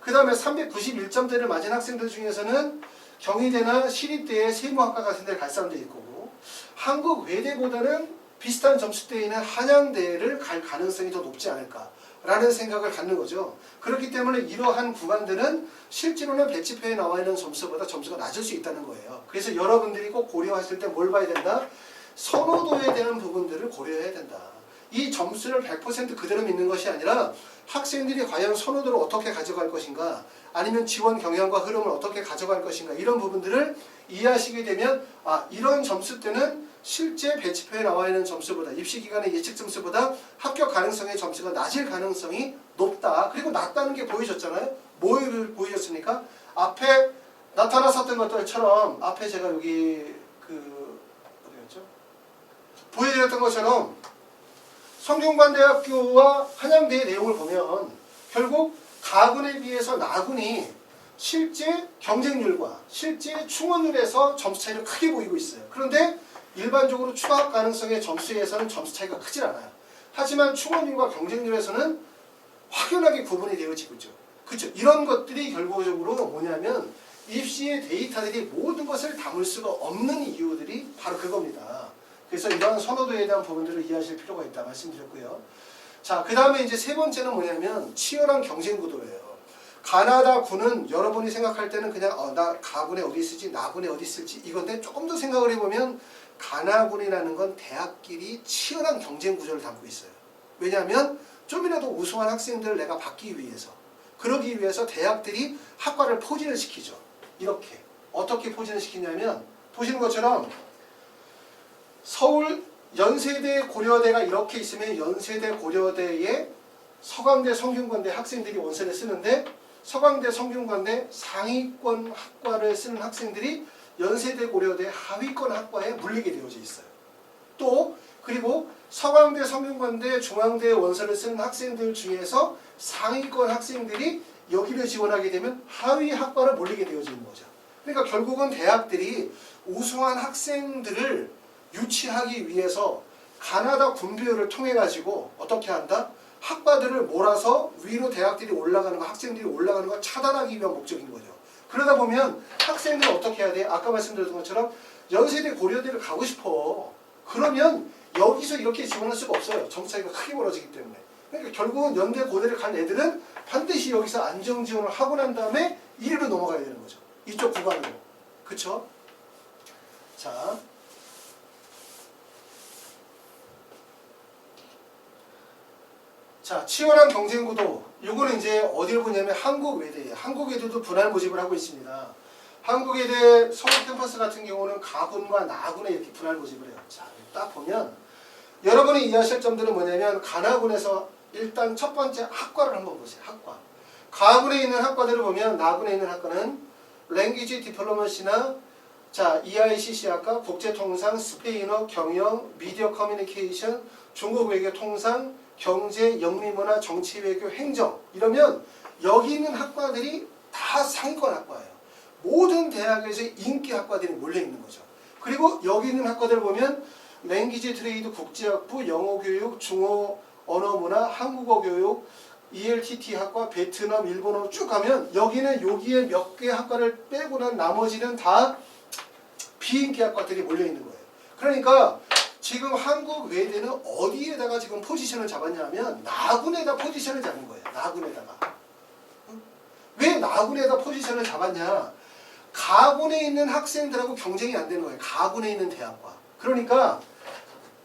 그 다음에 391점대를 맞은 학생들 중에서는 경희대나 시립대의 세무학과 같은 데를 갈 사람도 있을 거고 한국 외대보다는 비슷한 점수대에 있는 한양대를 갈 가능성이 더 높지 않을까라는 생각을 갖는 거죠. 그렇기 때문에 이러한 구간들은 실제로는 배치표에 나와 있는 점수보다 점수가 낮을 수 있다는 거예요. 그래서 여러분들이 꼭 고려하실 때 뭘 봐야 된다? 선호도에 대한 부분들을 고려해야 된다. 이 점수를 100% 그대로 믿는 것이 아니라 학생들이 과연 선호도를 어떻게 가져갈 것인가 아니면 지원 경향과 흐름을 어떻게 가져갈 것인가 이런 부분들을 이해하시게 되면 아 이런 점수대는 실제 배치표에 나와 있는 점수보다 입시기관의 예측 점수보다 합격 가능성의 점수가 낮을 가능성이 높다. 그리고 낮다는 게 보여줬잖아요. 뭘 보여줬습니까? 앞에 나타났었던 것들처럼 앞에 제가 여기 어디였죠? 보여드렸던 것처럼 성균관대학교와 한양대의 내용을 보면 결국 가군에 비해서 나군이 실제 경쟁률과 실제 충원률에서 점수 차이를 크게 보이고 있어요. 그런데 일반적으로 추학 가능성의 점수에서는 점수 차이가 크질 않아요. 하지만 충원률과 경쟁률에서는 확연하게 구분이 되어지고 있죠. 그렇죠? 이런 것들이 결과적으로 뭐냐면 입시의 데이터들이 모든 것을 담을 수가 없는 이유들이 바로 그겁니다. 그래서 이러한 선호도에 대한 부분들을 이해하실 필요가 있다 말씀드렸고요. 자, 그 다음에 이제 세 번째는 뭐냐면 치열한 경쟁 구도예요. 가나다군은 여러분이 생각할 때는 그냥 나 가군에 어디 있을지 나군에 어디 있을지 이건데 조금 더 생각을 해보면 가나군이라는 건 대학끼리 치열한 경쟁 구조를 담고 있어요. 왜냐하면 좀이라도 우수한 학생들을 내가 받기 위해서 그러기 위해서 대학들이 학과를 포진을 시키죠. 이렇게 어떻게 포진을 시키냐면 보시는 것처럼 서울 연세대 고려대가 이렇게 있으면 연세대 고려대에 서강대 성균관대 학생들이 원서를 쓰는데 서강대 성균관대 상위권 학과를 쓰는 학생들이 연세대 고려대 하위권 학과에 물리게 되어져 있어요. 또 그리고 서강대 성균관대 중앙대 원서를 쓰는 학생들 중에서 상위권 학생들이 여기를 지원하게 되면 하위 학과를 몰리게 되어져 있는 거죠. 그러니까 결국은 대학들이 우수한 학생들을 유치하기 위해서 가나다 군부여를 통해 가지고 어떻게 한다? 학과들을 몰아서 위로 대학들이 올라가는 거, 학생들이 올라가는 거 차단하기 위한 목적인 거죠. 그러다 보면 학생들은 어떻게 해야 돼? 아까 말씀드렸던 것처럼 연세대 고려대를 가고 싶어. 그러면 여기서 이렇게 지원할 수가 없어요. 점수 차이가 크게 벌어지기 때문에. 그러니까 결국은 연대 고대를 간 애들은 반드시 여기서 안정 지원을 하고 난 다음에 이리로 넘어가야 되는 거죠. 이쪽 구간으로. 그쵸? 자. 자, 치열한 경쟁 구도. 요거는 이제 어디를 보냐면 한국외대예요. 한국외대도 분할 모집을 하고 있습니다. 한국외대 서울 캠퍼스 같은 경우는 가군과 나군에 이렇게 분할 모집을 해요. 자, 딱 보면 여러분이 이해하실 점들은 뭐냐면 가나군에서 일단 첫 번째 학과를 한번 보세요. 학과. 가군에 있는 학과들을 보면 나군에 있는 학과는 랭귀지 디플로머시나 자, EICC 학과, 국제통상, 스페인어, 경영, 미디어 커뮤니케이션, 중국 외교 통상, 경제, 영미문화, 정치, 외교, 행정 이러면 여기 있는 학과들이 다 상위권 학과예요. 모든 대학에서 인기 학과들이 몰려있는 거죠. 그리고 여기 있는 학과들을 보면 랭귀지 트레이드 국제학부, 영어교육, 중어, 언어문화, 한국어교육, ELTT 학과, 베트남, 일본어 쭉 가면 여기는 여기에 몇 개 학과를 빼고는 나머지는 다 비인기 학과들이 몰려있는 거예요. 그러니까 지금 한국 외대는 어디에다가 지금 포지션을 잡았냐 하면 나군에다 포지션을 잡은 거예요. 나군에다가. 왜 나군에다 포지션을 잡았냐? 가군에 있는 학생들하고 경쟁이 안 되는 거예요. 가군에 있는 대학과. 그러니까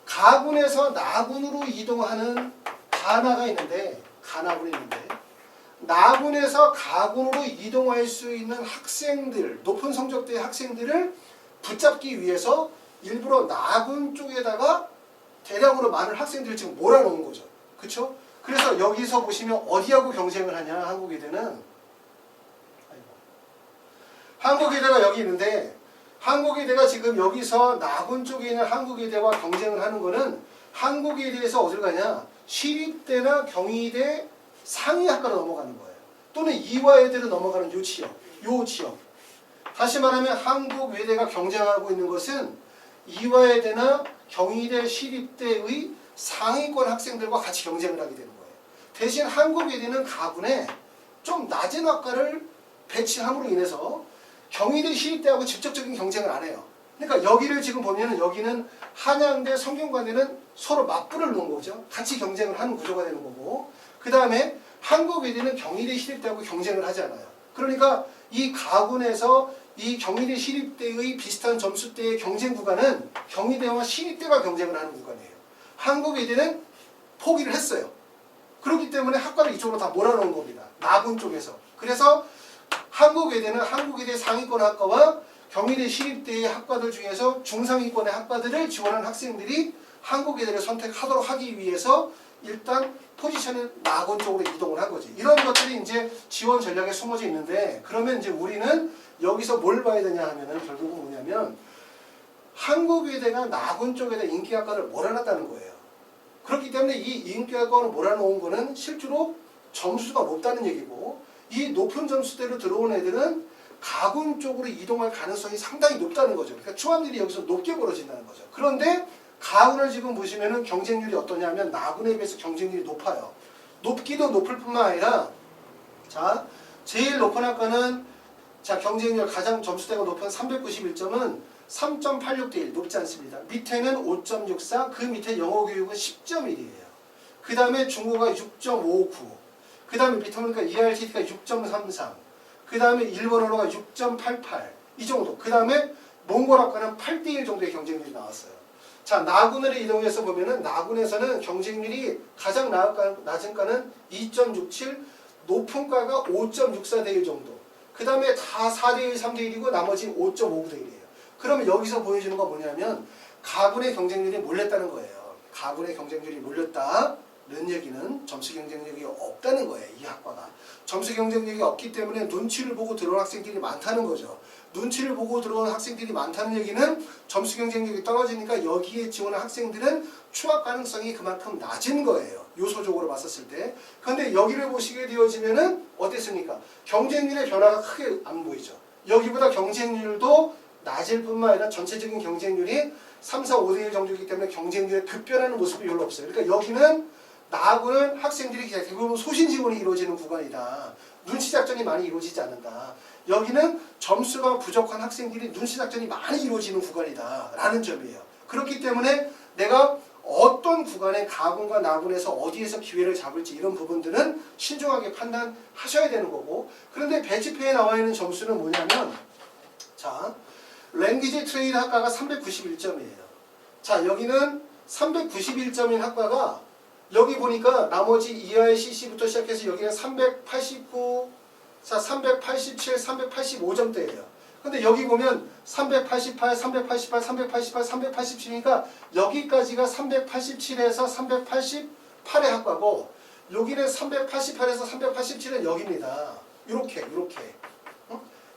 가군에서 나군으로 이동하는 가나가 있는데 가나군에 있는데 나군에서 가군으로 이동할 수 있는 학생들, 높은 성적대의 학생들을 붙잡기 위해서 일부러 나군 쪽에다가 대량으로 많은 학생들을 지금 몰아놓은 거죠. 그쵸? 그래서 여기서 보시면 어디하고 경쟁을 하냐, 한국외대는. 한국외대가 여기 있는데 한국외대가 지금 여기서 나군 쪽에 있는 한국외대와 경쟁을 하는 거는 한국외대에서 어딜 가냐? 시립대나 경희대 상위학과로 넘어가는 거예요. 또는 이화외대로 넘어가는 요 지역. 다시 말하면 한국외대가 경쟁하고 있는 것은 이화여대나 경희대, 시립대의 상위권 학생들과 같이 경쟁을 하게 되는 거예요. 대신 한국외대는 가군에 좀 낮은 학과를 배치함으로 인해서 경희대, 시립대하고 직접적인 경쟁을 안 해요. 그러니까 여기를 지금 보면 여기는 한양대, 성균관대는 서로 맞불을 놓은 거죠. 같이 경쟁을 하는 구조가 되는 거고 그 다음에 한국외대는 경희대, 시립대하고 경쟁을 하지 않아요. 그러니까 이 가군에서 이 경희대 시립대의 비슷한 점수대의 경쟁 구간은 경희대와 시립대가 경쟁을 하는 구간이에요. 한국외대는 포기를 했어요. 그렇기 때문에 학과를 이쪽으로 다 몰아넣은 겁니다. 나군 쪽에서. 그래서 한국외대는 한국외대 상위권 학과와 경희대 시립대의 학과들 중에서 중상위권의 학과들을 지원한 학생들이 한국외대를 선택하도록 하기 위해서 일단 포지션을 나군 쪽으로 이동을 한 거지. 이런 것들이 이제 지원 전략에 숨어져 있는데 그러면 이제 우리는 여기서 뭘 봐야 되냐 하면은 결국은 뭐냐면 한국외대가 나군 쪽에다 인기학과를 몰아놨다는 거예요. 그렇기 때문에 이 인기학과를 몰아놓은 거는 실제로 점수가 높다는 얘기고 이 높은 점수대로 들어온 애들은 가군 쪽으로 이동할 가능성이 상당히 높다는 거죠. 그러니까 추함률이 여기서 높게 벌어진다는 거죠. 그런데 가군을 지금 보시면은 경쟁률이 어떠냐면 나군에 비해서 경쟁률이 높아요. 높기도 높을 뿐만 아니라 자, 제일 높은 학과는 자, 경쟁률 가장 점수대가 높은 391점은 3.86대 1 높지 않습니다. 밑에는 5.64, 그 밑에 영어 교육은 10.1이에요. 그 다음에 중국어가 6.59, 그 다음에 밑에 보니까 ERTT가 6.33, 그 다음에 일본어가 6.88, 이 정도. 그 다음에 몽골학과는 8대 1 정도의 경쟁률이 나왔어요. 자, 나군으로 이동해서 보면은 나군에서는 경쟁률이 가장 낮은 과는 2.67, 높은 과가 5.64대 1 정도. 그 다음에 다 4대 1, 3대 1이고 나머지 5.59대 1이에요. 그러면 여기서 보여주는 건 뭐냐면 가군의 경쟁률이 몰렸다는 거예요. 가군의 경쟁률이 몰렸다는 얘기는 점수 경쟁력이 없다는 거예요. 이 학과가. 점수 경쟁력이 없기 때문에 눈치를 보고 들어온 학생들이 많다는 거죠. 눈치를 보고 들어온 학생들이 많다는 얘기는 점수 경쟁력이 떨어지니까 여기에 지원한 학생들은 추락 가능성이 그만큼 낮은 거예요. 요소적으로 봤었을 때. 그런데 여기를 보시게 되어지면은 어땠습니까? 경쟁률의 변화가 크게 안 보이죠. 여기보다 경쟁률도 낮을 뿐만 아니라 전체적인 경쟁률이 3, 4, 5대 1 정도이기 때문에 경쟁률에 급변하는 모습이 별로 없어요. 그러니까 여기는 나하고는 학생들이 대부분 소신 지원이 이루어지는 구간이다. 눈치 작전이 많이 이루어지지 않는다. 여기는 점수가 부족한 학생들이 눈치 작전이 많이 이루어지는 구간이다. 라는 점이에요. 그렇기 때문에 내가 어떤 구간에 가군과 나군에서 어디에서 기회를 잡을지 이런 부분들은 신중하게 판단하셔야 되는 거고, 그런데 배치표에 나와 있는 점수는 뭐냐면 자, 랭귀지 트레이드 학과가 391점이에요. 자, 여기는 391점인 학과가 여기 보니까 나머지 EICC부터 시작해서 여기는 389, 자, 387, 385점대예요. 근데 여기 보면 388, 388, 388, 387이니까 여기까지가 387에서 388의 학과고 여기는 388에서 387은 여기입니다. 이렇게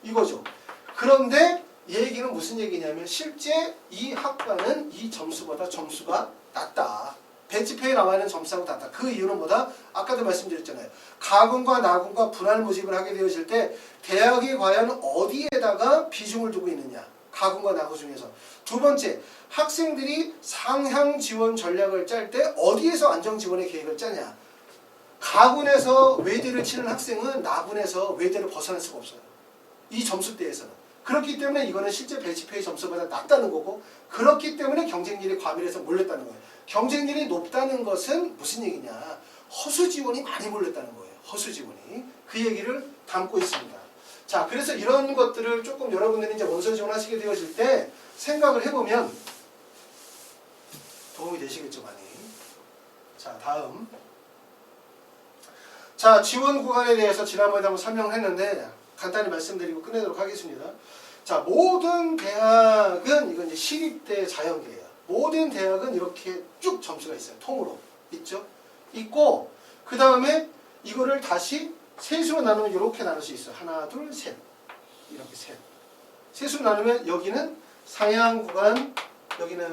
이거죠. 그런데 이 얘기는 무슨 얘기냐면 실제 이 학과는 이 점수보다 점수가 낮다. 배치표에 나와 있는 점수하고 낮다. 그 이유는 뭐다? 아까도 말씀드렸잖아요. 가군과 나군과 분할 모집을 하게 되어질 때 대학이 과연 어디에다가 비중을 두고 있느냐. 가군과 나군 중에서. 두 번째, 학생들이 상향 지원 전략을 짤 때 어디에서 안정 지원의 계획을 짜냐. 가군에서 외대를 치는 학생은 나군에서 외대를 벗어날 수가 없어요. 이 점수대에서는. 그렇기 때문에 이거는 실제 배치표의 점수보다 낮다는 거고, 그렇기 때문에 경쟁률이 과밀해서 몰렸다는 거예요. 경쟁률이 높다는 것은 무슨 얘기냐? 허수 지원이 많이 몰렸다는 거예요. 허수 지원이. 그 얘기를 담고 있습니다. 자, 그래서 이런 것들을 조금 여러분들이 이제 원서 지원하시게 되어질 때 생각을 해보면 도움이 되시겠죠, 많이. 자, 다음. 자, 지원 구간에 대해서 지난번에 한번 설명을 했는데 간단히 말씀드리고 끝내도록 하겠습니다. 자, 모든 대학은 이건 이제 시립대 자연계예요. 모든 대학은 이렇게 쭉 점수가 있어요. 통으로 있죠. 있고 그 다음에 이거를 다시 세수로 나누면 이렇게 나눌 수 있어요. 하나, 둘, 셋. 이렇게 셋. 세수로 나누면 여기는 상향 구간, 여기는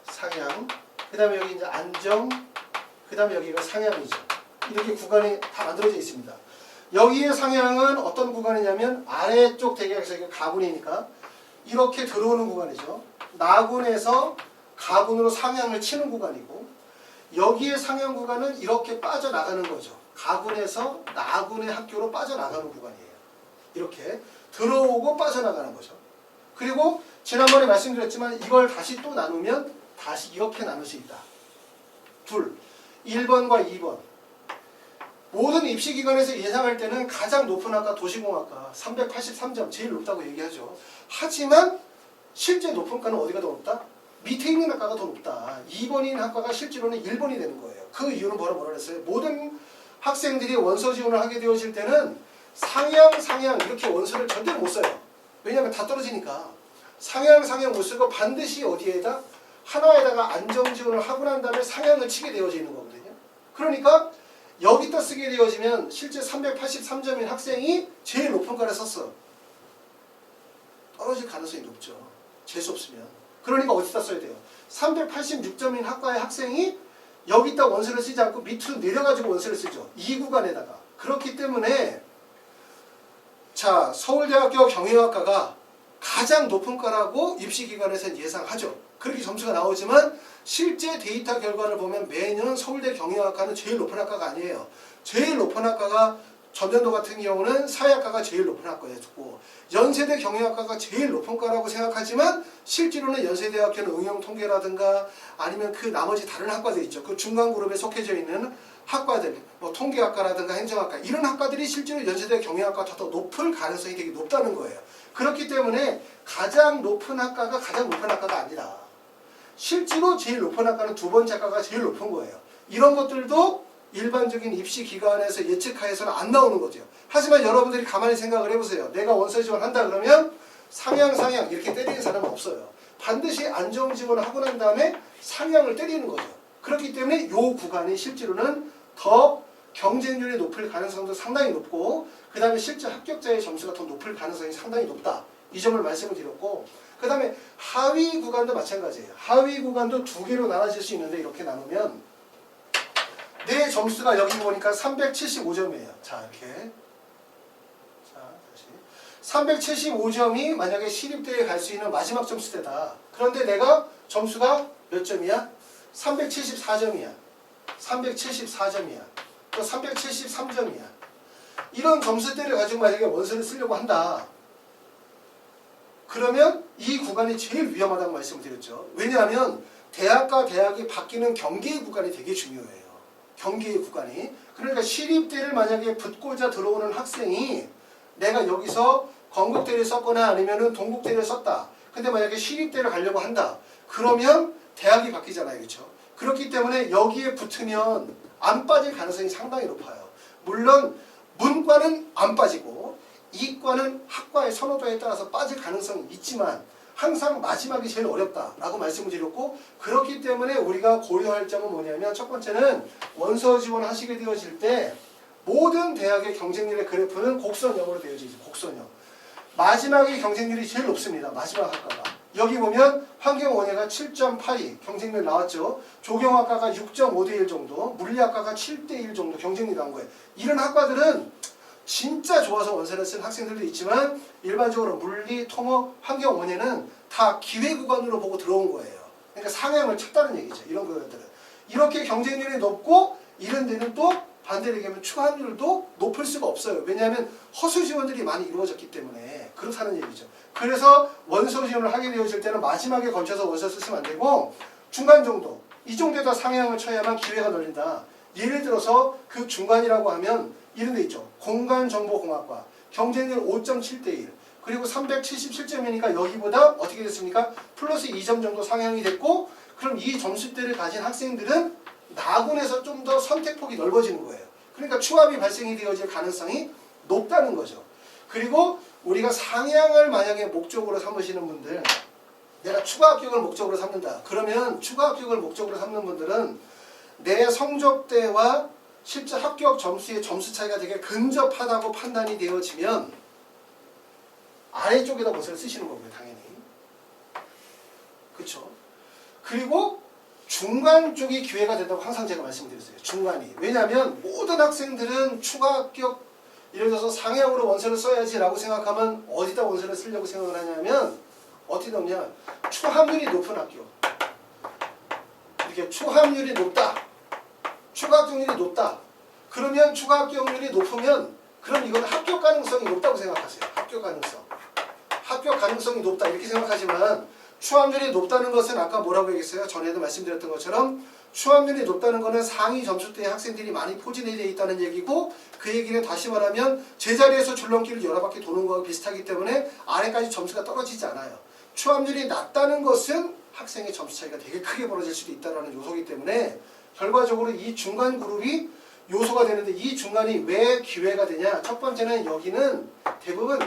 상향. 그 다음에 여기 이제 안정. 그 다음에 여기가 상향이죠. 이렇게 구간이 다 만들어져 있습니다. 여기의 상향은 어떤 구간이냐면 아래쪽 대각에서 이게 가군이니까 이렇게 들어오는 구간이죠. 나군에서 가군으로 상향을 치는 구간이고 여기의 상향 구간은 이렇게 빠져나가는 거죠. 가군에서 나군의 학교로 빠져나가는 구간이에요. 이렇게 들어오고 빠져나가는 거죠. 그리고 지난번에 말씀드렸지만 이걸 다시 또 나누면 다시 이렇게 나눌 수 있다. 둘, 1번과 2번. 모든 입시기관에서 예상할 때는 가장 높은 학과 도시공학과 383점 제일 높다고 얘기하죠. 하지만 실제 높은 과는 어디가 더 높다? 밑에 있는 학과가 더 높다. 2번인 학과가 실제로는 1번이 되는 거예요. 그 이유는 뭐라 했어요? 모든 학생들이 원서 지원을 하게 되어질 때는 상향 이렇게 원서를 절대로 못 써요. 왜냐하면 다 떨어지니까. 상향 못 쓰고 반드시 어디에다? 하나에다가 안정 지원을 하고 난 다음에 상향을 치게 되어지는 거거든요. 그러니까 여기다 쓰게 되어지면 실제 383점인 학생이 제일 높은 과를 썼어. 떨어질 가능성이 높죠. 재수 없으면. 그러니까 어디다 써야 돼요? 386점인 학과의 학생이 여기다 원서를 쓰지 않고 밑으로 내려가지고 원서를 쓰죠. 이 구간에다가. 그렇기 때문에 자, 서울대학교 경영학과가 가장 높은 과라고 입시기관에서는 예상하죠. 그렇게 점수가 나오지만 실제 데이터 결과를 보면 매년 서울대 경영학과는 제일 높은 학과가 아니에요. 제일 높은 학과가 전년도 같은 경우는 사회학과가 제일 높은 학과였고 연세대 경영학과가 제일 높은 과라고 생각하지만 실제로는 연세대학교는 응용통계라든가 아니면 그 나머지 다른 학과들 있죠. 그 중간 그룹에 속해져 있는 학과들, 뭐 통계학과라든가 행정학과 이런 학과들이 실제로 연세대 경영학과보다 더 높을 가능성이 되게 높다는 거예요. 그렇기 때문에 가장 높은 학과가 가장 높은 학과가 아니라 실제로 제일 높은 학과는 두 번째 학과가 제일 높은 거예요. 이런 것들도 일반적인 입시 기관에서 예측하에서는 안 나오는 거죠. 하지만 여러분들이 가만히 생각을 해보세요. 내가 원서 지원한다 그러면 상향 이렇게 때리는 사람은 없어요. 반드시 안정 지원을 하고 난 다음에 상향을 때리는 거죠. 그렇기 때문에 이 구간이 실제로는 더 경쟁률이 높을 가능성도 상당히 높고 그 다음에 실제 합격자의 점수가 더 높을 가능성이 상당히 높다. 이 점을 말씀을 드렸고 그 다음에 하위 구간도 마찬가지예요. 하위 구간도 두 개로 나눠질 수 있는데 이렇게 나누면 내 점수가 여기 보니까 375점이에요. 자, 이렇게. 자, 다시. 375점이 만약에 시립대에 갈 수 있는 마지막 점수대다. 그런데 내가 점수가 몇 점이야? 374점이야. 374점이야. 또 373점이야. 이런 점수대를 가지고 만약에 원서를 쓰려고 한다. 그러면 이 구간이 제일 위험하다고 말씀을 드렸죠. 왜냐하면 대학과 대학이 바뀌는 경계의 구간이 되게 중요해요. 경계의 구간이. 그러니까 시립대를 만약에 붙고자 들어오는 학생이 내가 여기서 건국대를 썼거나 아니면은 동국대를 썼다. 근데 만약에 시립대를 가려고 한다. 그러면 대학이 바뀌잖아요. 그렇죠? 그렇기 때문에 여기에 붙으면 안 빠질 가능성이 상당히 높아요. 물론 문과는 안 빠지고 이과는 학과의 선호도에 따라서 빠질 가능성이 있지만 항상 마지막이 제일 어렵다라고 말씀을 드렸고 그렇기 때문에 우리가 고려할 점은 뭐냐면 첫 번째는 원서 지원하시게 되어질 때 모든 대학의 경쟁률의 그래프는 곡선형으로 되어지죠. 곡선형. 마지막의 경쟁률이 제일 높습니다. 마지막 학과가. 여기 보면 환경원예가 7.82 경쟁률 나왔죠. 조경학과가 6.5대1 정도, 물리학과가 7대1 정도 경쟁률 나온 거예요. 이런 학과들은 진짜 좋아서 원서를 쓴 학생들도 있지만 일반적으로 물리, 토목, 환경원예는 다 기회 구간으로 보고 들어온 거예요. 그러니까 상향을 쳤다는 얘기죠. 이런 것들은. 이렇게 경쟁률이 높고 이런 데는 또 반대로 얘기하면 추가률도 높을 수가 없어요. 왜냐하면 허수 지원들이 많이 이루어졌기 때문에 그렇다는 얘기죠. 그래서 원서 지원을 하게 되어질 때는 마지막에 걸쳐서 원서를 쓰시면 안 되고 중간 정도, 이 정도에다 상향을 쳐야만 기회가 열린다. 예를 들어서 그 중간이라고 하면 이런 데 있죠. 공간정보공학과 경쟁률 5.7대1 그리고 377점이니까 여기보다 어떻게 됐습니까? 플러스 2점 정도 상향이 됐고 그럼 이 점수대를 가진 학생들은 나군에서 좀 더 선택폭이 넓어지는 거예요. 그러니까 추합이 발생이 되어질 가능성이 높다는 거죠. 그리고 우리가 상향을 만약에 목적으로 삼으시는 분들 내가 추가 합격을 목적으로 삼는다. 그러면 추가 합격을 목적으로 삼는 분들은 내 성적대와 실제 합격 점수의 점수 차이가 되게 근접하다고 판단이 되어지면 아래쪽에다 원서를 쓰시는 거고요. 당연히. 그렇죠? 그리고 중간 쪽이 기회가 된다고 항상 제가 말씀드렸어요. 중간이. 왜냐하면 모든 학생들은 추가 합격 예를 들어서 상향으로 원서를 써야지 라고 생각하면 어디다 원서를 쓰려고 생각을 하냐면 어디 넣냐 추합률이 높은 학교 이렇게 추합률이 높다 추가 합격률이 높다 그러면 추가 합격률이 높으면 그럼 이건 합격 가능성이 높다고 생각하세요. 합격 가능성이 높다 이렇게 생각하지만 추합률이 높다는 것은 아까 뭐라고 얘기했어요? 전에도 말씀드렸던 것처럼 추합률이 높다는 것은 상위 점수대의 학생들이 많이 포진이 되어 있다는 얘기고 그 얘기는 다시 말하면 제자리에서 줄넘기를 여러 바퀴 도는 거와 비슷하기 때문에 아래까지 점수가 떨어지지 않아요. 추합률이 낮다는 것은 학생의 점수 차이가 되게 크게 벌어질 수도 있다는 요소이기 때문에 결과적으로 이 중간 그룹이 요소가 되는데 이 중간이 왜 기회가 되냐? 첫 번째는 여기는 대부분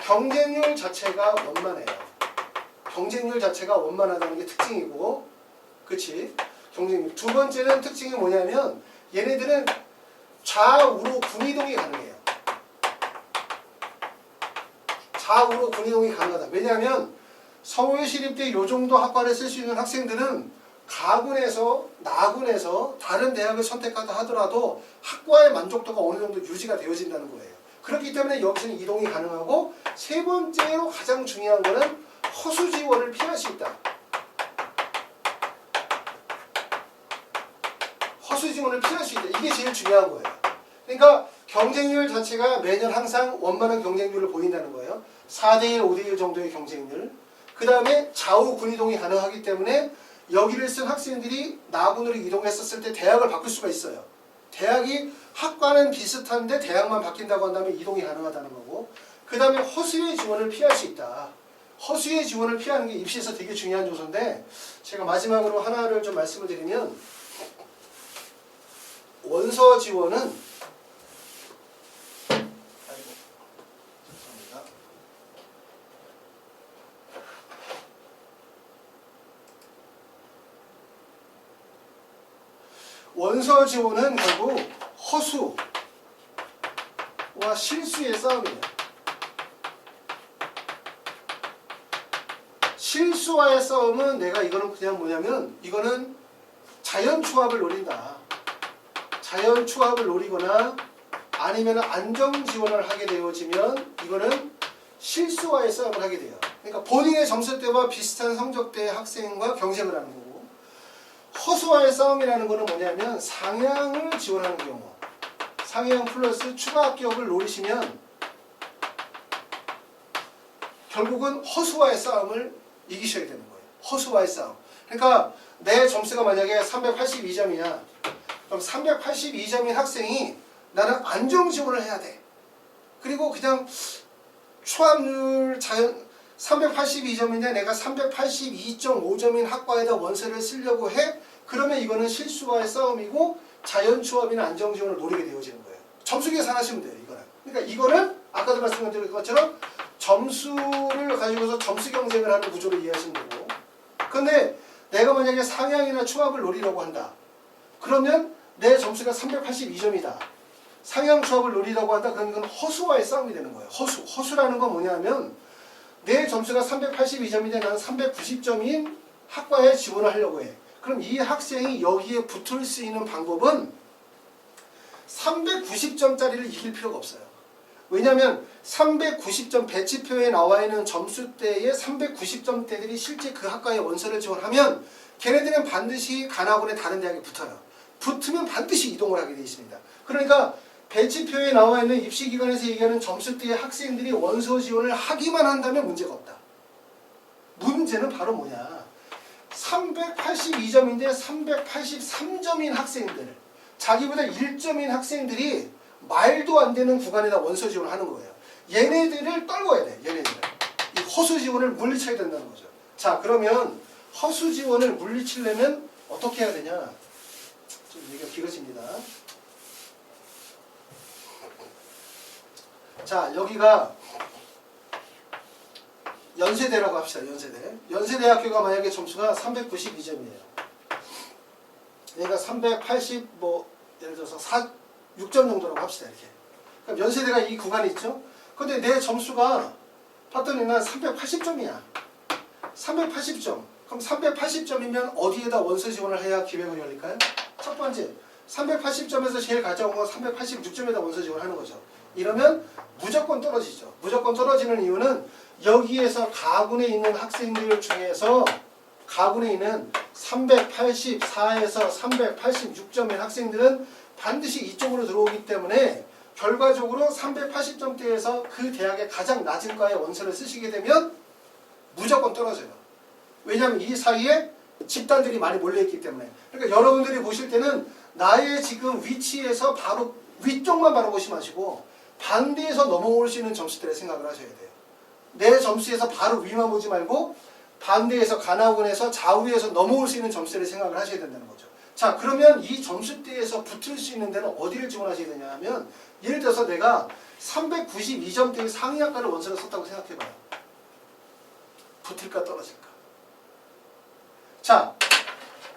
경쟁률 자체가 원만해요. 경쟁률 자체가 원만하다는 게 특징이고 그치? 경쟁률. 두 번째는 특징이 뭐냐면 얘네들은 좌우로 군이동이 가능해요. 좌우로 군이동이 가능하다. 왜냐하면 서울시립대 요 정도 학과를 쓸 수 있는 학생들은 가군에서 나군에서 다른 대학을 선택하다 하더라도 학과의 만족도가 어느 정도 유지가 되어진다는 거예요. 그렇기 때문에 여기서는 이동이 가능하고 세 번째로 가장 중요한 거는 허수 지원을 피할 수 있다. 허수 지원을 피할 수 있다. 이게 제일 중요한 거예요. 그러니까 경쟁률 자체가 매년 항상 원만한 경쟁률을 보인다는 거예요. 4대1, 5대1 정도의 경쟁률. 그 다음에 좌우 군이동이 가능하기 때문에 여기를 쓴 학생들이 나군으로 이동했었을 때 대학을 바꿀 수가 있어요. 대학이 학과는 비슷한데 대학만 바뀐다고 한다면 이동이 가능하다는 거고, 그 다음에 허수의 지원을 피할 수 있다. 허수의 지원을 피하는 게 입시에서 되게 중요한 요소인데, 제가 마지막으로 하나를 좀 말씀을 드리면, 원서 지원은 죄송합니다. 원서 지원은 결국 허수와 실수의 싸움이에요. 실수와의 싸움은 내가 이거는 그냥 뭐냐면 이거는 자연 추합을 노린다. 자연 추합을 노리거나 아니면 안정 지원을 하게 되어지면 이거는 실수와의 싸움을 하게 돼요. 그러니까 본인의 점수대와 비슷한 성적대의 학생과 경쟁을 하는 거고, 허수와의 싸움이라는 거는 뭐냐면 상향을 지원하는 경우, 상향 플러스 추가 합격을 노리시면 결국은 허수와의 싸움을 이기셔야 되는 거예요. 허수와의 싸움. 그러니까 내 점수가 만약에 382점이냐, 그럼 382점인 학생이 나는 안정 지원을 해야 돼. 그리고 그냥 추합률 자연 382점인데 내가 382.5점인 학과에다 원서를 쓰려고 해? 그러면 이거는 실수와의 싸움이고 자연 추합이나 안정 지원을 노리게 되어지는 거예요. 점수 계산하시면 돼요, 이거는. 그러니까 이거는 아까도 말씀드린 것처럼 점수를 가지고서 점수 경쟁을 하는 구조로 이해하시면 되고, 근데 내가 만약에 상향이나 추합을 노리려고 한다. 그러면 내 점수가 382점이다. 상향 추합을 노리려고 한다. 그러면 이건 허수와의 싸움이 되는 거예요. 허수라는 건 뭐냐면 내 점수가 382점인데 나는 390점인 학과에 지원을 하려고 해. 그럼 이 학생이 여기에 붙을 수 있는 방법은 390점짜리를 이길 필요가 없어요. 왜냐하면 390점 배치표에 나와 있는 점수대의 390점대들이 실제 그 학과에 원서를 지원하면 걔네들은 반드시 간학원의 다른 대학에 붙어요. 붙으면 반드시 이동을 하게 되어 있습니다. 그러니까 배치표에 나와 있는 입시기관에서 얘기하는 점수대의 학생들이 원서 지원을 하기만 한다면 문제가 없다. 문제는 바로 뭐냐, 382점인데 383점인 학생들, 자기보다 1점인 학생들이 말도 안 되는 구간에다 원서 지원을 하는 거예요. 얘네들을 떨궈야 돼. 얘네들을. 이 허수 지원을 물리쳐야 된다는 거죠. 자, 그러면 허수 지원을 물리치려면 어떻게 해야 되냐? 좀 얘기가 길어집니다. 자, 여기가 연세대라고 합시다. 연세대. 연세대학교가 만약에 점수가 392점이에요. 얘가 380 예를 들어서 6점 정도라고 합시다. 이렇게. 그럼 연세대가 이 구간이 있죠? 근데 내 점수가 봤더니 난 380점이야. 380점. 그럼 380점이면 어디에다 원서 지원을 해야 기회가 열릴까요? 첫 번째, 380점에서 제일 가져온 건 386점에다 원서 지원하는 거죠. 이러면 무조건 떨어지죠. 무조건 떨어지는 이유는 여기에서 가군에 있는 학생들 중에서 가군에 있는 384에서 386점의 학생들은 반드시 이쪽으로 들어오기 때문에 결과적으로 380점대에서 그 대학의 가장 낮은 과에 원서를 쓰시게 되면 무조건 떨어져요. 왜냐하면 이 사이에 집단들이 많이 몰려있기 때문에. 그러니까 여러분들이 보실 때는 나의 지금 위치에서 바로 위쪽만 바라보시 마시고 반대에서 넘어올 수 있는 점수대를 생각을 하셔야 돼요. 내 점수에서 바로 위만 보지 말고 반대에서 가나군에서 좌우에서 넘어올 수 있는 점수대를 생각을 하셔야 된다는 거죠. 자, 그러면 이 점수대에서 붙을 수 있는 데는 어디를 지원하셔야 되냐 하면, 예를 들어서 내가 392점대의 상위학과를 원서를 썼다고 생각해봐요. 붙을까 떨어질까? 자,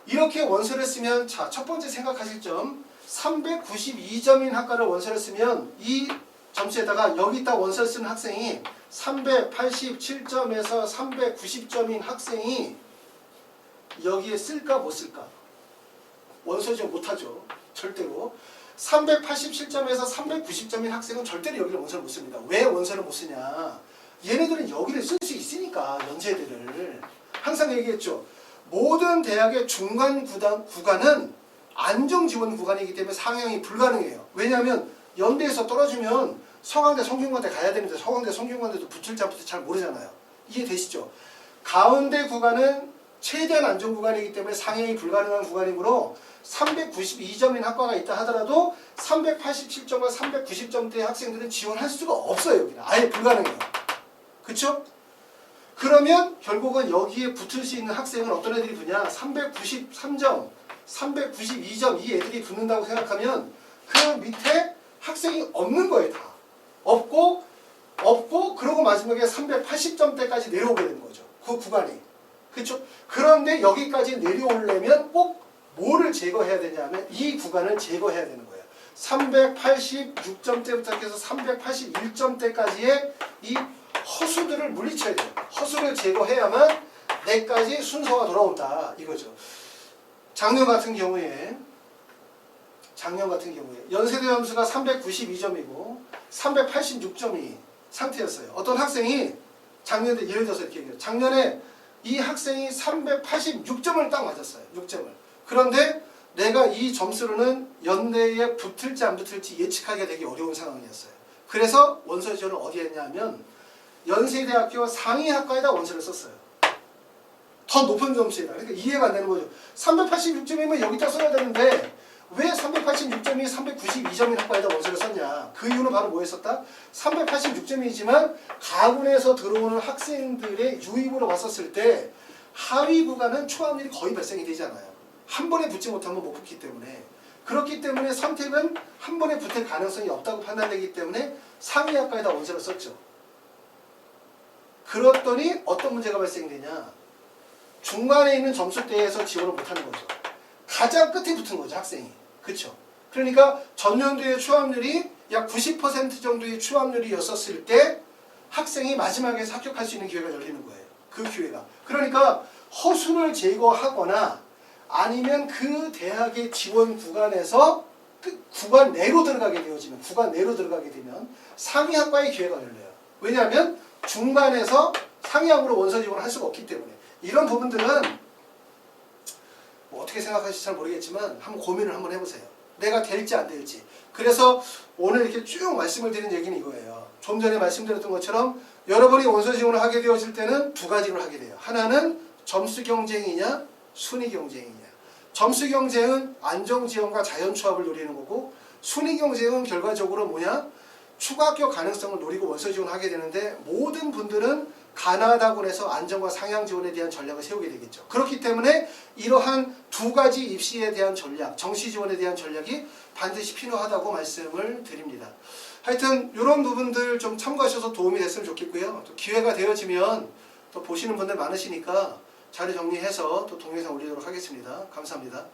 이렇게 원서를 쓰면, 자, 첫 번째 생각하실 점, 392점인 학과를 원서를 쓰면 이 점수에다가 여기다 원서를 쓰는 학생이 387점에서 390점인 학생이 여기에 쓸까 못 쓸까? 원서 지원 못하죠. 절대로. 387점에서 390점인 학생은 절대로 여기를 원서를 못 씁니다. 왜 원서를 못 쓰냐? 얘네들은 여기를 쓸 수 있으니까 연세대를. 항상 얘기했죠. 모든 대학의 중간 구간은 안정지원 구간이기 때문에 상향이 불가능해요. 왜냐하면 연대에서 떨어지면 서강대, 성균관대 가야 되는데 서강대, 성균관대도 붙을지 안 붙을지 잘 모르잖아요. 이해되시죠? 가운데 구간은 최대한 안정 구간이기 때문에 상향이 불가능한 구간이므로 392점인 학과가 있다 하더라도 387점과 390점대 학생들은 지원할 수가 없어요. 여기는 아예 불가능해요. 그쵸? 그러면 결국은 여기에 붙을 수 있는 학생은 어떤 애들이 붙냐? 393점, 392점 이 애들이 붙는다고 생각하면 그 밑에 학생이 없는 거예요. 다. 없고 그러고 마지막에 380점대까지 내려오게 되는 거죠. 그 구간이. 그렇죠? 그런데 여기까지 내려오려면 꼭 뭐를 제거해야 되냐면 이 구간을 제거해야 되는 거예요. 386점대부터 해서 381점대까지의 이 허수들을 물리쳐야 돼요. 허수를 제거해야만 내까지 순서가 돌아온다 이거죠. 작년 같은 경우에 연세대 점수가 392점이고 386점이 상태였어요. 어떤 학생이 작년에 예를 들어서 이렇게 얘기해요. 작년에 이 학생이 386점을 딱 맞았어요. 6점을. 그런데 내가 이 점수로는 연대에 붙을지 안 붙을지 예측하기가 되게 어려운 상황이었어요. 그래서 원서 지원을 어디에 했냐면 연세대학교 상위학과에다 원서를 썼어요. 더 높은 점수에다. 그러니까 이해가 안 되는 거죠. 386점이면 여기다 써야 되는데 왜 386점이 392점인 학과에다 원서를 썼냐. 그 이유는 바로 뭐였었다? 386점이지만 가군에서 들어오는 학생들의 유입으로 왔었을 때 하위 구간은 초합률이 거의 발생이 되지 않아요. 한 번에 붙지 못하면 못 붙기 때문에. 그렇기 때문에 선택은 한 번에 붙을 가능성이 없다고 판단되기 때문에 상위학과에다 원서를 썼죠. 그랬더니 어떤 문제가 발생되냐. 중간에 있는 점수대에서 지원을 못하는 거죠. 가장 끝에 붙은 거죠, 학생이. 그렇죠? 그러니까 전년도의 추합률이 약 90% 정도의 추합률이었을 때 학생이 마지막에서 합격할 수 있는 기회가 열리는 거예요. 그 기회가. 그러니까 허수를 제거하거나 아니면 그 대학의 지원 구간에서 그 구간 내로 들어가게 되면 상위학과의 기회가 열려요. 왜냐하면 중간에서 상위학으로 원서 지원을 할 수가 없기 때문에. 이런 부분들은 뭐 어떻게 생각하실지 잘 모르겠지만 한번 고민을 한번 해보세요. 내가 될지 안 될지. 그래서 오늘 이렇게 쭉 말씀을 드린 얘기는 이거예요. 좀 전에 말씀드렸던 것처럼 여러분이 원서 지원을 하게 되었을 때는 두 가지를 하게 돼요. 하나는 점수 경쟁이냐 순위 경쟁이냐. 점수 경쟁은 안정지원과 자연추합을 노리는 거고 순위 경쟁은 결과적으로 뭐냐? 추가 합격 가능성을 노리고 원서 지원하게 되는데 모든 분들은 가나다군에서 안정과 상향 지원에 대한 전략을 세우게 되겠죠. 그렇기 때문에 이러한 두 가지 입시에 대한 전략, 정시 지원에 대한 전략이 반드시 필요하다고 말씀을 드립니다. 하여튼 이런 부분들 좀 참고하셔서 도움이 됐으면 좋겠고요. 또 기회가 되어지면 또 보시는 분들 많으시니까 자료 정리해서 또 동영상 올리도록 하겠습니다. 감사합니다.